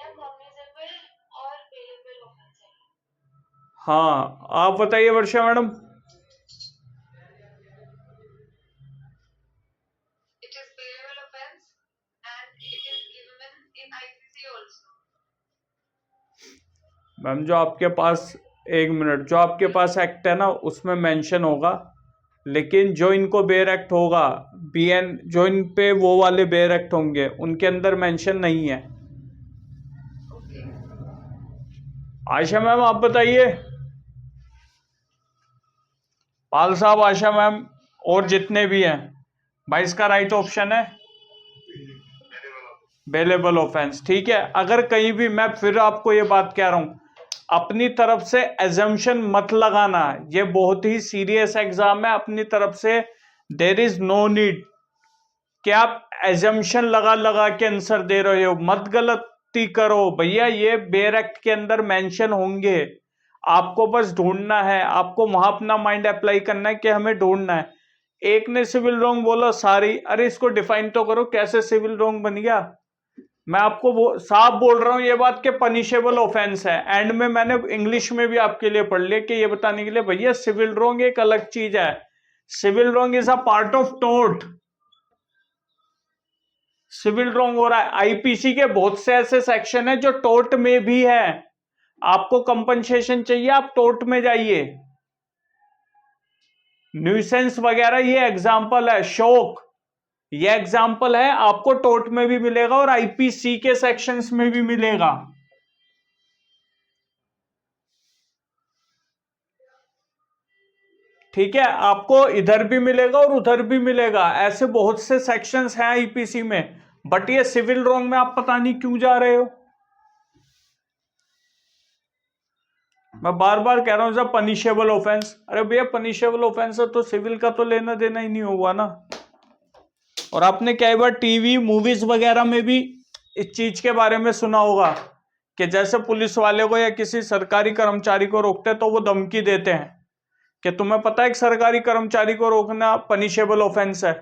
Speaker 2: कॉग्निजेबल और बेलेबल होना चाहिए।
Speaker 1: हाँ आप बताइए वर्षा madam.
Speaker 2: It is bailable offense and it is given in IPC also.
Speaker 1: Ma'am जो आपके पास, एक मिनट, जो आपके पास एक्ट है ना उसमें मेंशन होगा, लेकिन जो इनको बेयर एक्ट होगा, बीएन जो इन पे वो वाले बेयर एक्ट होंगे उनके अंदर मेंशन नहीं है।
Speaker 2: Okay.
Speaker 1: आयशा मैम आप बताइए। पाल साहब, आयशा मैम और जितने भी हैं भाई, इसका राइट ऑप्शन है बेलेबल ऑफेंस। ठीक है, अगर कहीं भी, मैं फिर आपको ये बात कह रहा हूं, अपनी तरफ से एजम्पशन मत लगाना। ये बहुत ही सीरियस एग्जाम है। अपनी तरफ से देयर इज नो नीड कि आप एजम्पशन लगा लगा के आंसर दे रहे हो। मत गलती करो भैया, ये बेयर एक्ट के अंदर मेंशन होंगे। आपको बस ढूंढना है, आपको वहां अपना माइंड अप्लाई करना है कि हमें ढूंढना है। एक ने सिविल रॉन्ग बोला सारी, अरे इसको डिफाइन तो करो, कैसे सिविल रॉन्ग बन गया। मैं आपको साफ बोल रहा हूं ये बात कि पनिशेबल ऑफेंस है। एंड में मैंने इंग्लिश में भी आपके लिए पढ़ लिया कि ये बताने के लिए भैया सिविल रॉन्ग एक अलग चीज है। Civil wrong is a part of tort. Civil wrong हो रहा है, आईपीसी के बहुत से ऐसे सेक्शन है जो टोर्ट में भी है। आपको कंपनसेशन चाहिए, आप टोर्ट में जाइए। न्यूसेंस वगैरह ये एग्जाम्पल है, शोक ये एग्जाम्पल है, आपको टोर्ट में भी मिलेगा और आईपीसी के सेक्शंस में भी मिलेगा। ठीक है, आपको इधर भी मिलेगा और उधर भी मिलेगा। ऐसे बहुत से सेक्शंस हैं आईपीसी में, बट ये सिविल रॉन्ग में आप पता नहीं क्यों जा रहे हो। मैं बार बार कह रहा हूं सर, पनिशेबल ऑफेंस। अरे भैया पनिशेबल ऑफेंस है तो सिविल का तो लेना देना ही नहीं हुआ ना। और आपने कई बार टीवी मूवीज वगैरह में भी इस चीज के बारे में सुना होगा कि जैसे पुलिस वाले को या किसी सरकारी कर्मचारी को रोकते हैं तो वो धमकी देते हैं कि तुम्हें पता है कि सरकारी कर्मचारी को रोकना पनिशेबल ऑफेंस है।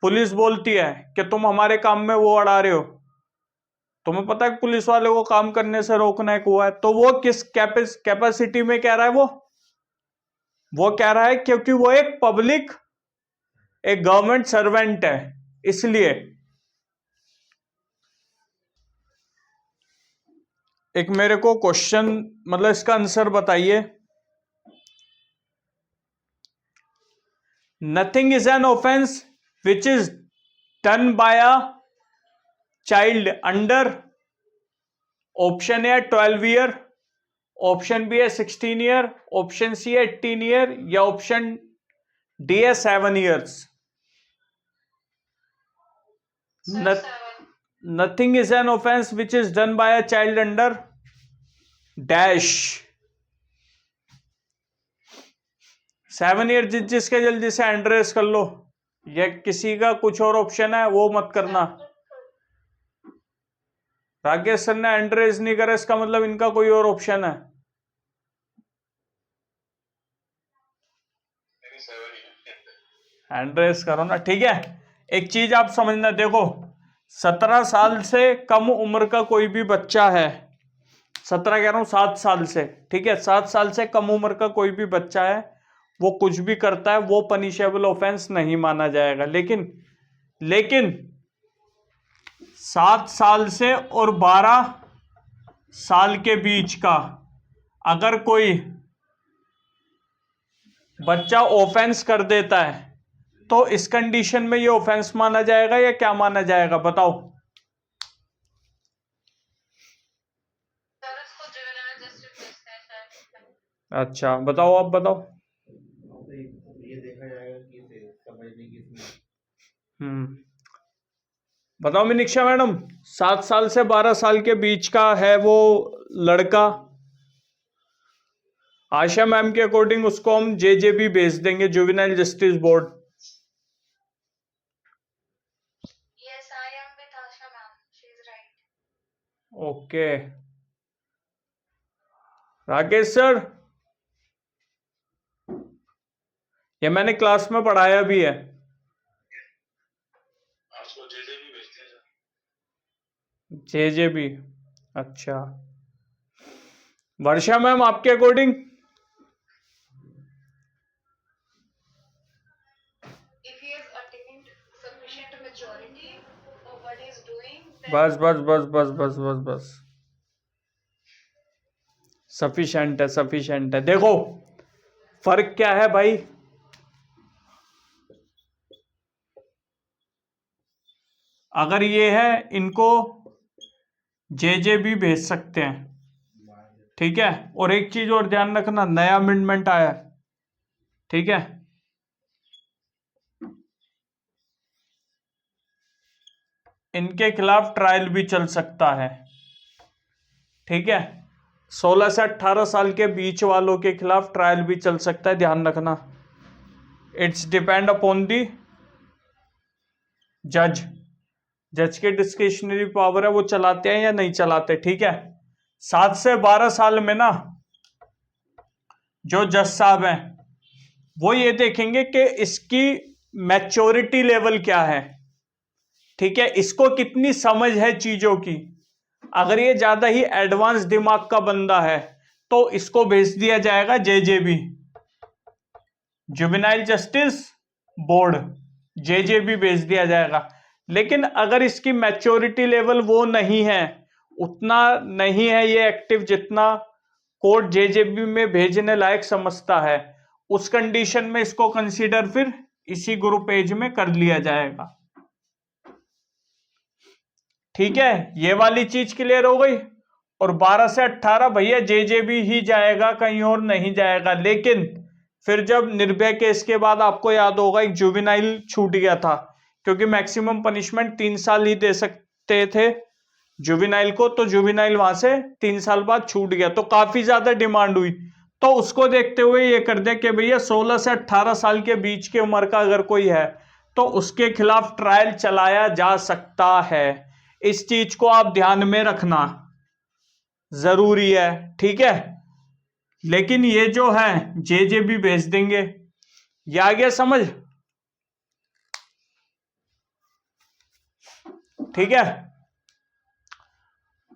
Speaker 1: पुलिस बोलती है कि तुम हमारे काम में वो अड़ा रहे हो, तुम्हें पता है कि पुलिस वाले को काम करने से रोकना एक हुआ है। तो वो किस कैपेसिटी में कह रहा है, वो कह रहा है क्योंकि वो एक पब्लिक, एक गवर्नमेंट सर्वेंट है, इसलिए। एक मेरे को क्वेश्चन, मतलब इसका आंसर बताइए। Nothing is an offence which is done by a child under, option A 12 year, option B है 16 ईयर, ऑप्शन सी है 18 ईयर, या ऑप्शन डी है 7 years.
Speaker 2: Sir, 7.
Speaker 1: Nothing is an offense which is done by a child under dash 7 year. जिसके जल्दी से Andreas कर लो, या किसी का कुछ और ऑप्शन है वो मत करना। राकेश सर ने एंड्रेस नहीं करा, इसका मतलब इनका कोई और ऑप्शन है। एंड्रेस करो ना, ठीक है। एक चीज आप समझना, देखो 17 साल से कम उम्र का कोई भी बच्चा है, 17 कह रहा हूं 7 साल से, ठीक है, 7 साल से कम उम्र का कोई भी बच्चा है, वो कुछ भी करता है वो पनिशेबल ऑफेंस नहीं माना जाएगा। लेकिन 7 साल से और 12 साल के बीच का अगर कोई बच्चा ऑफेंस कर देता है तो इस कंडीशन में ये ऑफेंस माना जाएगा या क्या माना जाएगा, बताओ।
Speaker 2: सर उसको जुवेनाइल जस्टिस भेजते हैं शायद।
Speaker 1: अच्छा बताओ, आप बताओ।
Speaker 3: तो ये देखा जाएगा कि इसे समझने की इसमें
Speaker 1: बताओ मिनिक्षा मैडम, 7 साल से 12 साल के बीच का है वो लड़का, आशा मैम के अकॉर्डिंग उसको हम जेजेबी भेज देंगे, juvenile justice board. Okay Rakesh sir, ये मैंने क्लास में पढ़ाया भी है।
Speaker 4: आपको जेजे भी भेजते हैं सर।
Speaker 1: जेजेबी, अच्छा। वर्षा मैम आपके according?
Speaker 2: If he has attained sufficient majority of what he is doing, then
Speaker 1: बस बस बस बस बस बस बस, सफिशेंट है, सफिशेंट है। देखो फर्क क्या है भाई, अगर ये है इनको जे भी भेज सकते हैं, ठीक है। और एक चीज और ध्यान रखना, नया अमेंडमेंट आया है, ठीक है। इनके खिलाफ ट्रायल भी चल सकता है, ठीक है। 16 से 18 साल के बीच वालों के खिलाफ ट्रायल भी चल सकता है, ध्यान रखना। इट्स डिपेंड अपॉन दी जज, जज के डिस्क्रिशनरी पावर है, वो चलाते हैं या नहीं चलाते, ठीक है। 7 से 12 साल में ना जो जज साहब हैं वो ये देखेंगे कि इसकी मैच्योरिटी लेवल क्या है, ठीक है, इसको कितनी समझ है चीजों की। अगर ये ज्यादा ही एडवांस दिमाग का बंदा है तो इसको भेज दिया जाएगा JJB, juvenile justice board, JJB भेज दिया जाएगा। लेकिन अगर इसकी मैच्योरिटी लेवल वो नहीं है, उतना नहीं है ये एक्टिव जितना कोर्ट जेजेबी में भेजने लायक समझता है, उस कंडीशन में इसको कंसीडर फिर इसी ग्रुप एज में कर लिया जाएगा, ठीक है। ये वाली चीज क्लियर हो गई। और 12 से 18 भैया जेजेबी ही जाएगा, कहीं और नहीं जाएगा। लेकिन फिर जब निर्भया केस के बाद आपको याद होगा एक जुवेनाइल छूट गया था, क्योंकि मैक्सिमम पनिशमेंट 3 साल ही दे सकते थे जुवेनाइल को, तो जुवेनाइल वहां से 3 साल बाद छूट गया, तो काफी ज्यादा डिमांड हुई। तो उसको देखते हुए ये कर दे कि भैया 16 से 18 साल के बीच की उम्र का अगर कोई है तो उसके खिलाफ ट्रायल चलाया जा सकता है। इस चीज को आप ध्यान में रखना जरूरी है, ठीक है। लेकिन ये जो है जेजेबी भेज देंगे, ये आ गया समझ, ठीक है।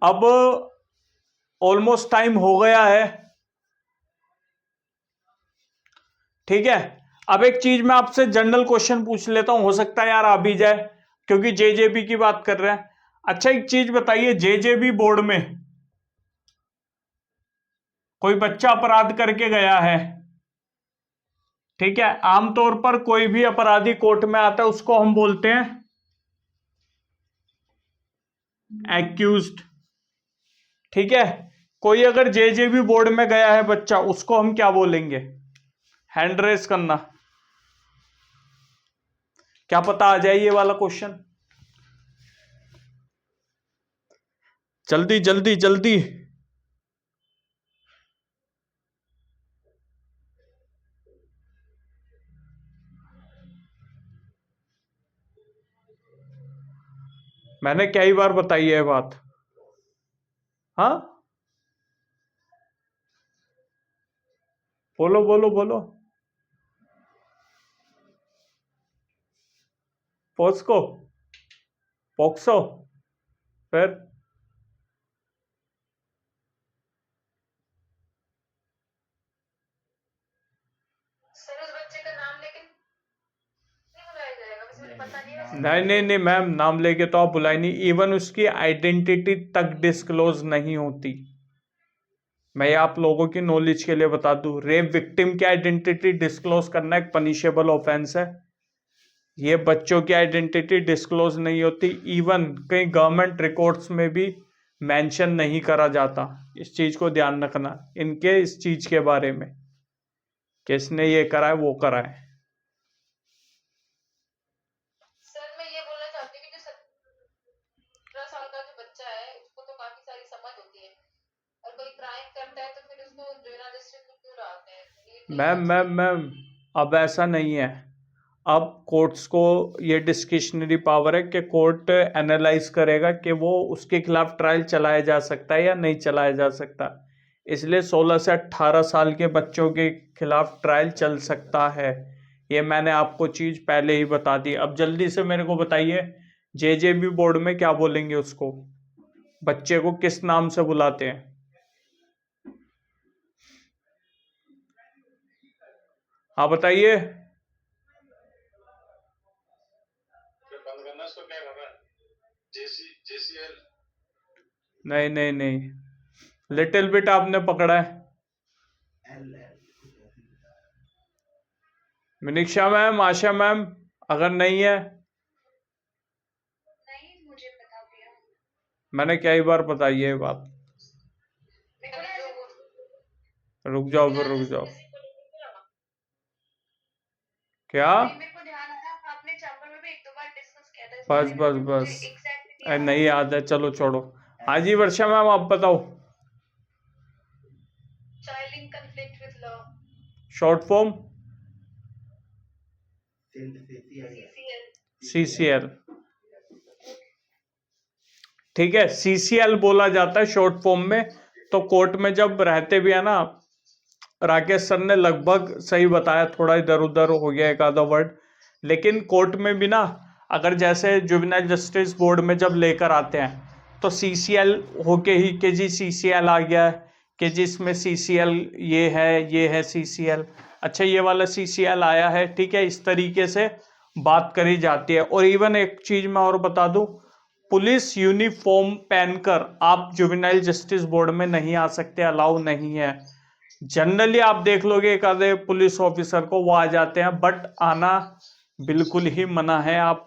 Speaker 1: अब ऑलमोस्ट टाइम हो गया है, ठीक है। अब एक चीज मैं आपसे जनरल क्वेश्चन पूछ लेता हूं, हो सकता है यार आ भी जाए, क्योंकि जेजेबी की बात कर रहे हैं। अच्छा एक चीज बताइए, जेजेबी बोर्ड में कोई बच्चा अपराध करके गया है, ठीक है, आमतौर पर कोई भी अपराधी कोर्ट में आता है उसको हम बोलते हैं एक्यूज्ड, ठीक है। कोई अगर जेजेबी बोर्ड में गया है बच्चा, उसको हम क्या बोलेंगे? हैंड रेस करना, क्या पता आ जाए ये वाला क्वेश्चन, जल्दी जल्दी जल्दी। मैंने कई बार बताई है बात, हाँ बोलो बोलो बोलो। पोस्को, पोक्सो, फिर
Speaker 2: सर उस बच्चे का नाम लेकिन नहीं बुलाया जाएगा, वैसे मुझे पता नहीं है वैसे।
Speaker 1: नहीं नहीं नहीं मैम, नाम लेके तो आप बुलाई नहीं, इवन उसकी आइडेंटिटी तक डिस्क्लोज नहीं होती। मैं आप लोगों की नॉलेज के लिए बता दूं, रेप विक्टिम की आइडेंटिटी डिस्क्लोज करना एक पनिशेबल ऑफेंस है, ये बच्चों की आइडेंटिटी डिस्क्लोज नहीं होती। इवन कई गवर्नमेंट रिकॉर्ड्स में भी मेंशन नहीं करा जाता। इस चीज को ध्यान रखना इनके इस चीज के बारे में, किसने ये करा है वो करा है।
Speaker 2: सर मैं ये बोलना चाहती हूँ कि जो 17 साल का जो बच्चा है उसको तो काफी सारी समझ होती है, और कोई क्राइम करता है तो फिर उसको जुवेनाइल जस्टिस में क्यों डालते हैं? ये ठीक
Speaker 1: मैम
Speaker 2: है
Speaker 1: मैम
Speaker 2: उसके?
Speaker 1: मैम अब ऐसा नहीं है, अब कोर्ट्स को ये डिस्क्रिशनरी पावर है कि कोर्ट एनालाइज करेगा कि वो उसके खिलाफ ट्रायल चलाया जा सकता है या नहीं चलाया जा सकता। इसलिए 16 से 18 साल के बच्चों के खिलाफ ट्रायल चल सकता है। ये मैंने आपको चीज़ पहले ही बता दी। अब जल्दी से मेरे को बताइए, जेजेबी बोर्ड में क्या बोलेंगे उसको, बच्चे को किस नाम से बुलाते हैं? हाँ बताइए।
Speaker 4: फिर बंद करना इसको, क्या कर रहा है? जेसीएल।
Speaker 1: नहीं नहीं नहीं, लिटिल बिट आपने पकड़ा है। मिनिक्षा मैम, आशा मैम, अगर नहीं है,
Speaker 2: नहीं मुझे पता भैया।
Speaker 1: मैंने कई बार बताई है ये बात।
Speaker 2: मेरे को ऐसे
Speaker 1: रुक जाओ फिर, रुक जाओ। क्या?
Speaker 2: नहीं, मेरे को ध्यान आया आपने चैम्बर में भी एक दो बार डिस्कस किया था इस
Speaker 1: बस
Speaker 2: बारे
Speaker 1: बस
Speaker 2: में,
Speaker 1: बस,
Speaker 2: मुझे एग्जैक्टली
Speaker 1: अरे नहीं याद है, चलो छोड़ो। हाँ जी वर्षा मैम, आप बताओ।
Speaker 2: Child in conflict with law,
Speaker 1: short form
Speaker 2: CCL.
Speaker 1: CCL. ठीक है, सीसीएल बोला जाता है शॉर्ट फॉर्म में। तो कोर्ट में जब रहते भी है ना, राकेश सर ने लगभग सही बताया, थोड़ा इधर उधर हो गया एक आधा वर्ड, लेकिन कोर्ट में भी ना, अगर जैसे जुवेनाइल जस्टिस बोर्ड में जब लेकर आते हैं तो सीसीएल होके ही कि जी सीसीएल आ गया है, कि जी इसमें सीसीएल ये है सीसीएल, अच्छा ये वाला सीसीएल आया है, ठीक है, इस तरीके से बात करी जाती है। और इवन एक चीज मैं और बता दूं, पुलिस यूनिफॉर्म पहनकर आप जुवेनाइल जस्टिस बोर्ड में नहीं आ सकते, अलाउ नहीं है। जनरली आप देख लोगे एक आधे पुलिस ऑफिसर को वो आ जाते हैं, बट आना बिल्कुल ही मना है। आप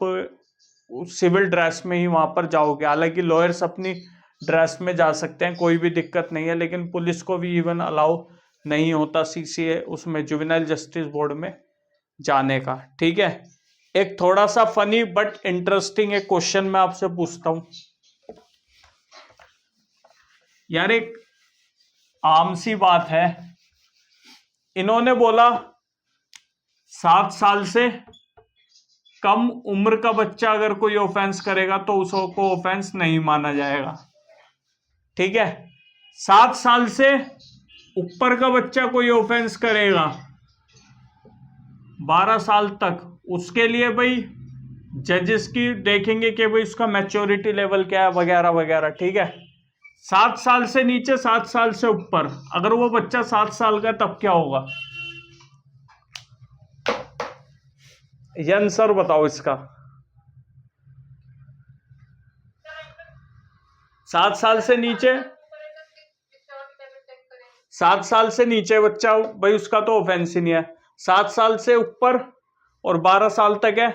Speaker 1: सिविल ड्रेस में ही वहां पर जाओगे। हालांकि लॉयर्स अपनी ड्रेस में जा सकते हैं, कोई भी दिक्कत नहीं है, लेकिन पुलिस को भी इवन अलाउ नहीं होता सीसीए उसमें जुवेनाइल जस्टिस बोर्ड में जाने का। ठीक है, एक थोड़ा सा फनी बट इंटरेस्टिंग एक क्वेश्चन मैं आपसे पूछता हूं यार, एक आम सी बात है, इन्होंने बोला 7 साल से कम उम्र का बच्चा अगर कोई ऑफेंस करेगा तो उसको ऑफेंस नहीं माना जाएगा। ठीक है, 7 साल से ऊपर का बच्चा कोई ऑफेंस करेगा 12 साल तक, उसके लिए भाई जजेस की देखेंगे कि भाई उसका मैच्योरिटी लेवल क्या है वगैरह वगैरह। ठीक है, 7 साल से नीचे 7 साल से ऊपर, अगर वो बच्चा 7 साल का तब क्या होगा? ये आंसर बताओ इसका। 7 साल से नीचे, 7 साल से नीचे बच्चा भाई उसका तो ऑफेंस ही नहीं है। 7 साल से ऊपर और 12 साल तक है,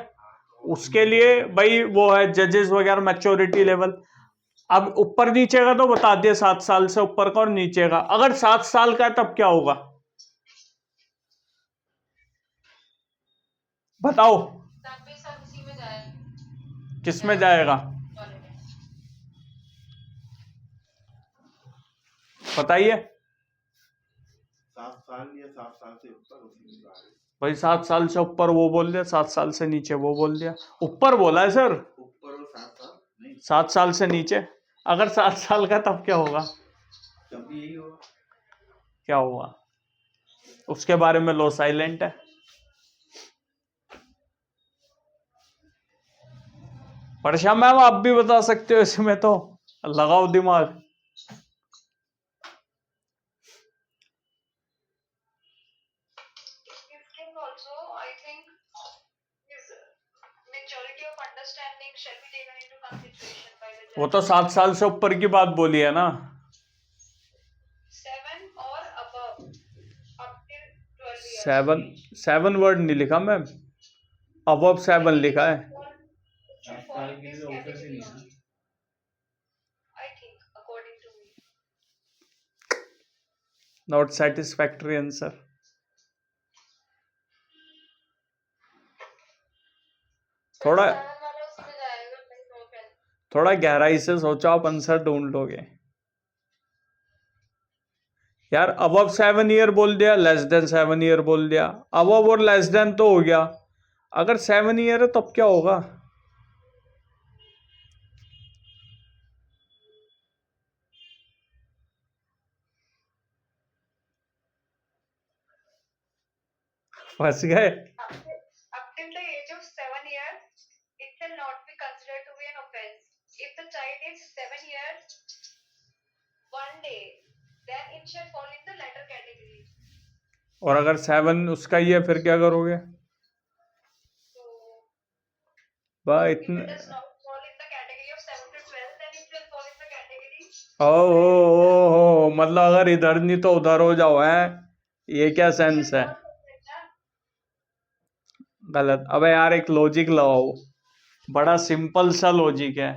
Speaker 1: उसके लिए भाई वो है जजेस वगैरह मैच्योरिटी लेवल। अब ऊपर नीचे का तो बता दिया, 7 साल से ऊपर का और नीचे का। अगर 7 साल का है तब क्या होगा बताओ? किस में जाएगा बताइए?
Speaker 3: 7 साल या 7 साल से ऊपर उसी में
Speaker 1: भाई 7 साल से ऊपर वो बोल दिया, 7 साल से नीचे वो बोल दिया। ऊपर बोला है सर,
Speaker 3: ऊपर और 7 साल नहीं,
Speaker 1: 7 साल से नीचे। अगर 7 साल का तब क्या होगा?
Speaker 3: तब भी यही होगा।
Speaker 1: क्या हुआ? उसके बारे में लो साइलेंट है। परशा मैम आप भी बता सकते हो इसमें, तो लगाओ दिमाग। वो तो 7 साल से ऊपर की बात बोली है ना। 7 वर्ड नहीं लिखा मैम, अबव 7 लिखा है।
Speaker 3: 7 साल के लिए तो ऑफेंस ही नहीं है ना।
Speaker 1: Not satisfactory answer. थोड़ा गहराई से सोचो, आप आंसर ढूंढ लोगे यार। अबव 7 ईयर बोल दिया, लेस देन 7 ईयर बोल दिया। अबव और लेस देन तो हो गया, अगर 7 ईयर है तब क्या होगा? फंस गए।
Speaker 2: Up till the age of 7 years, it shall not be considered to be an offense. If the child is 7 years, 1 day, then it shall fall in the latter category.
Speaker 1: और अगर 7 उसका ही है फिर क्या करोगे?
Speaker 2: So,
Speaker 1: भाई
Speaker 2: if it
Speaker 1: इतने
Speaker 2: does not fall in the category of 7 to 12, then it will fall in the category.
Speaker 1: ओ मतलब अगर इधर नहीं तो उधर हो जाओ है, ये क्या सेंस है? गलत। अबे यार एक लॉजिक लगाओ, बड़ा सिंपल सा लॉजिक है।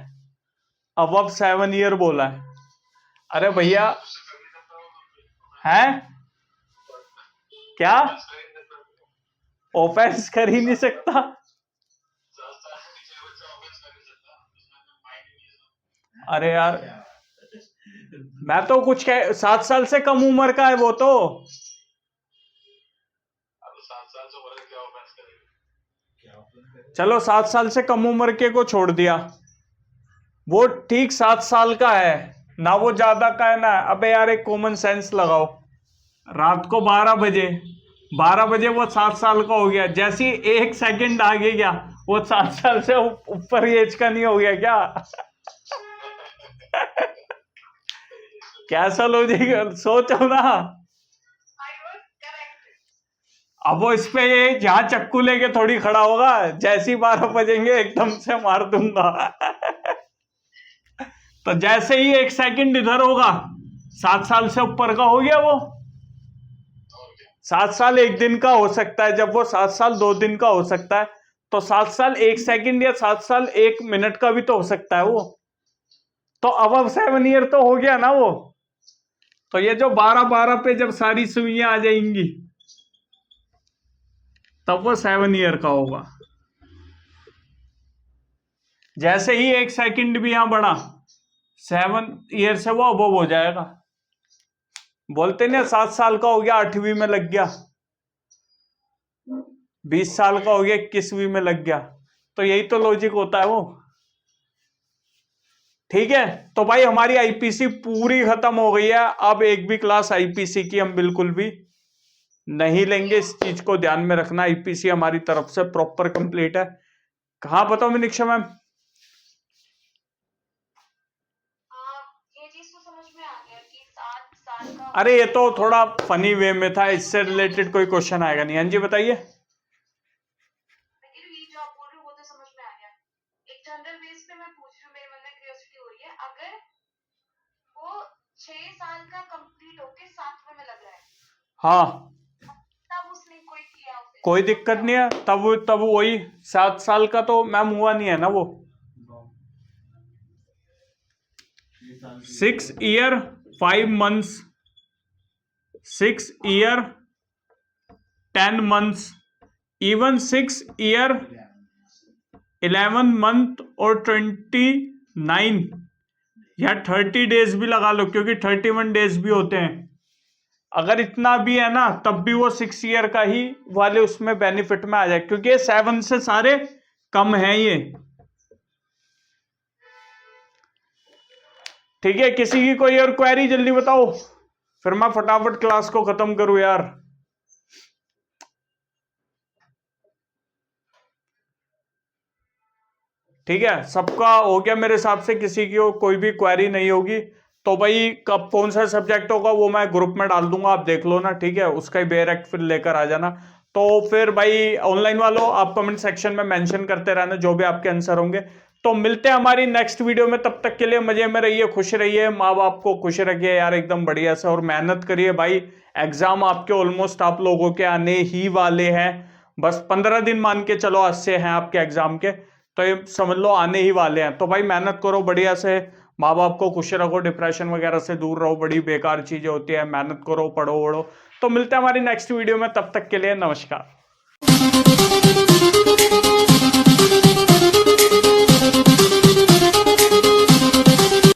Speaker 1: अब 7 ईयर बोला है, अरे भैया है क्या ऑफेंस कर ही नहीं सकता? अरे यार मैं तो कुछ कह 7 साल से कम उम्र का है वो तो।
Speaker 4: 7 साल से बड़े क्या ऑफेंस करेगा?
Speaker 1: चलो 7 साल से कम उम्र के को छोड़ दिया, वो ठीक 7 साल का है ना, वो ज्यादा का है ना। अबे यार एक कॉमन सेंस लगाओ, रात को 12 बजे वो 7 साल का हो गया, जैसे ही 1 सेकंड आगे गया वो 7 साल से ऊपर एज का नहीं हो गया क्या? कैसा लॉजिक, सोचो ना।
Speaker 2: I was correct.
Speaker 1: अब वो इस पे जहां चक्कू लेके थोड़ी खड़ा होगा, जैसे ही 12 बजेंगे एकदम से मार दूंगा। तो जैसे ही 1 सेकंड इधर होगा 7 साल से ऊपर का हो गया वो। 7 साल 1 दिन का हो सकता है, जब वो 7 साल 2 दिन का हो सकता है, तो 7 साल 1 सेकंड या 7 साल 1 मिनट का भी तो हो सकता है वो। तो अब 7 ईयर तो हो गया ना वो। तो ये जो 12 पे जब सारी सुइयां आ जाएंगी तब वो 7 ईयर का होगा। जैसे ही 1 सेकंड भी यहां बढ़ा 7 ईयर से वो अब हो जाएगा। बोलते ना 7 साल का हो गया 8वीं में लग गया, 20 साल का हो गया 21वीं में लग गया, तो यही तो लॉजिक होता है वो। ठीक है, तो भाई हमारी आईपीसी पूरी खत्म हो गई है। अब एक भी क्लास आईपीसी की हम बिल्कुल भी नहीं लेंगे, इस चीज को ध्यान में रखना। आईपीसी हमारी तरफ से प्रॉपर कंप्लीट है। कहाँ बताओ मीनाक्षी मैम?
Speaker 2: ये चीज तो समझ में आ गया कि 7 साल का।
Speaker 1: अरे ये तो थोड़ा फनी वे में था, इससे रिलेटेड कोई क्वेश्चन आएगा नहीं। हाँ जी बताइए।
Speaker 2: लेकिन ये जो आप बोल रहे हो वो तो समझ में आ गया। एक जनरल बेस पे मैं पूछ रही हूँ, मेरे मन में क्यूरियोसिटी हो रही है, अगर वो 6 साल का कंप्लीट होके 7वें में लग रहा है,
Speaker 1: हाँ
Speaker 2: तब उसने कोई किया उसे,
Speaker 1: कोई दिक्कत नहीं है, तब वही 7 साल का तो मैम हुआ नहीं है ना वो। 6 year 5 months, 6 year 10 months, even 6 year 11 month और 29 या 30 डेज भी लगा लो, क्योंकि 31 डेज भी होते हैं। अगर इतना भी है ना तब भी वो 6 ईयर का ही वाले उसमें बेनिफिट में आ जाए, क्योंकि ये 7 से सारे कम हैं ये। ठीक है, किसी की कोई और क्वेरी जल्दी बताओ, फिर मैं फटाफट क्लास को खत्म करूं यार। ठीक है, सबका हो गया मेरे हिसाब से, किसी की कोई भी क्वेरी नहीं होगी तो भाई कब कौन सा सब्जेक्ट होगा वो मैं ग्रुप में डाल दूंगा, आप देख लो ना। ठीक है, उसका ही बेरेक्ट फिर लेकर आ जाना। तो फिर भाई ऑनलाइन वालों आप कमेंट सेक्शन में मेंशन करते रहना जो भी आपके आंसर होंगे। तो मिलते हैं हमारी नेक्स्ट वीडियो में, तब तक के लिए मजे में रहिए, खुश रहिए, माँ बाप को खुश रखिए यार एकदम बढ़िया से, और मेहनत करिए भाई। एग्जाम आपके ऑलमोस्ट आप लोगों के आने ही वाले हैं, बस 15 दिन मान के चलो आज से हैं आपके एग्जाम के, तो ये समझ लो आने ही वाले हैं। तो भाई मेहनत करो बढ़िया से, माँ बाप को खुश रखो, डिप्रेशन वगैरह से दूर रहो, बड़ी बेकार चीजें होती है, मेहनत करो, पढ़ो वढ़ो। तो मिलते हैं हमारी नेक्स्ट वीडियो में, तब तक के लिए नमस्कार।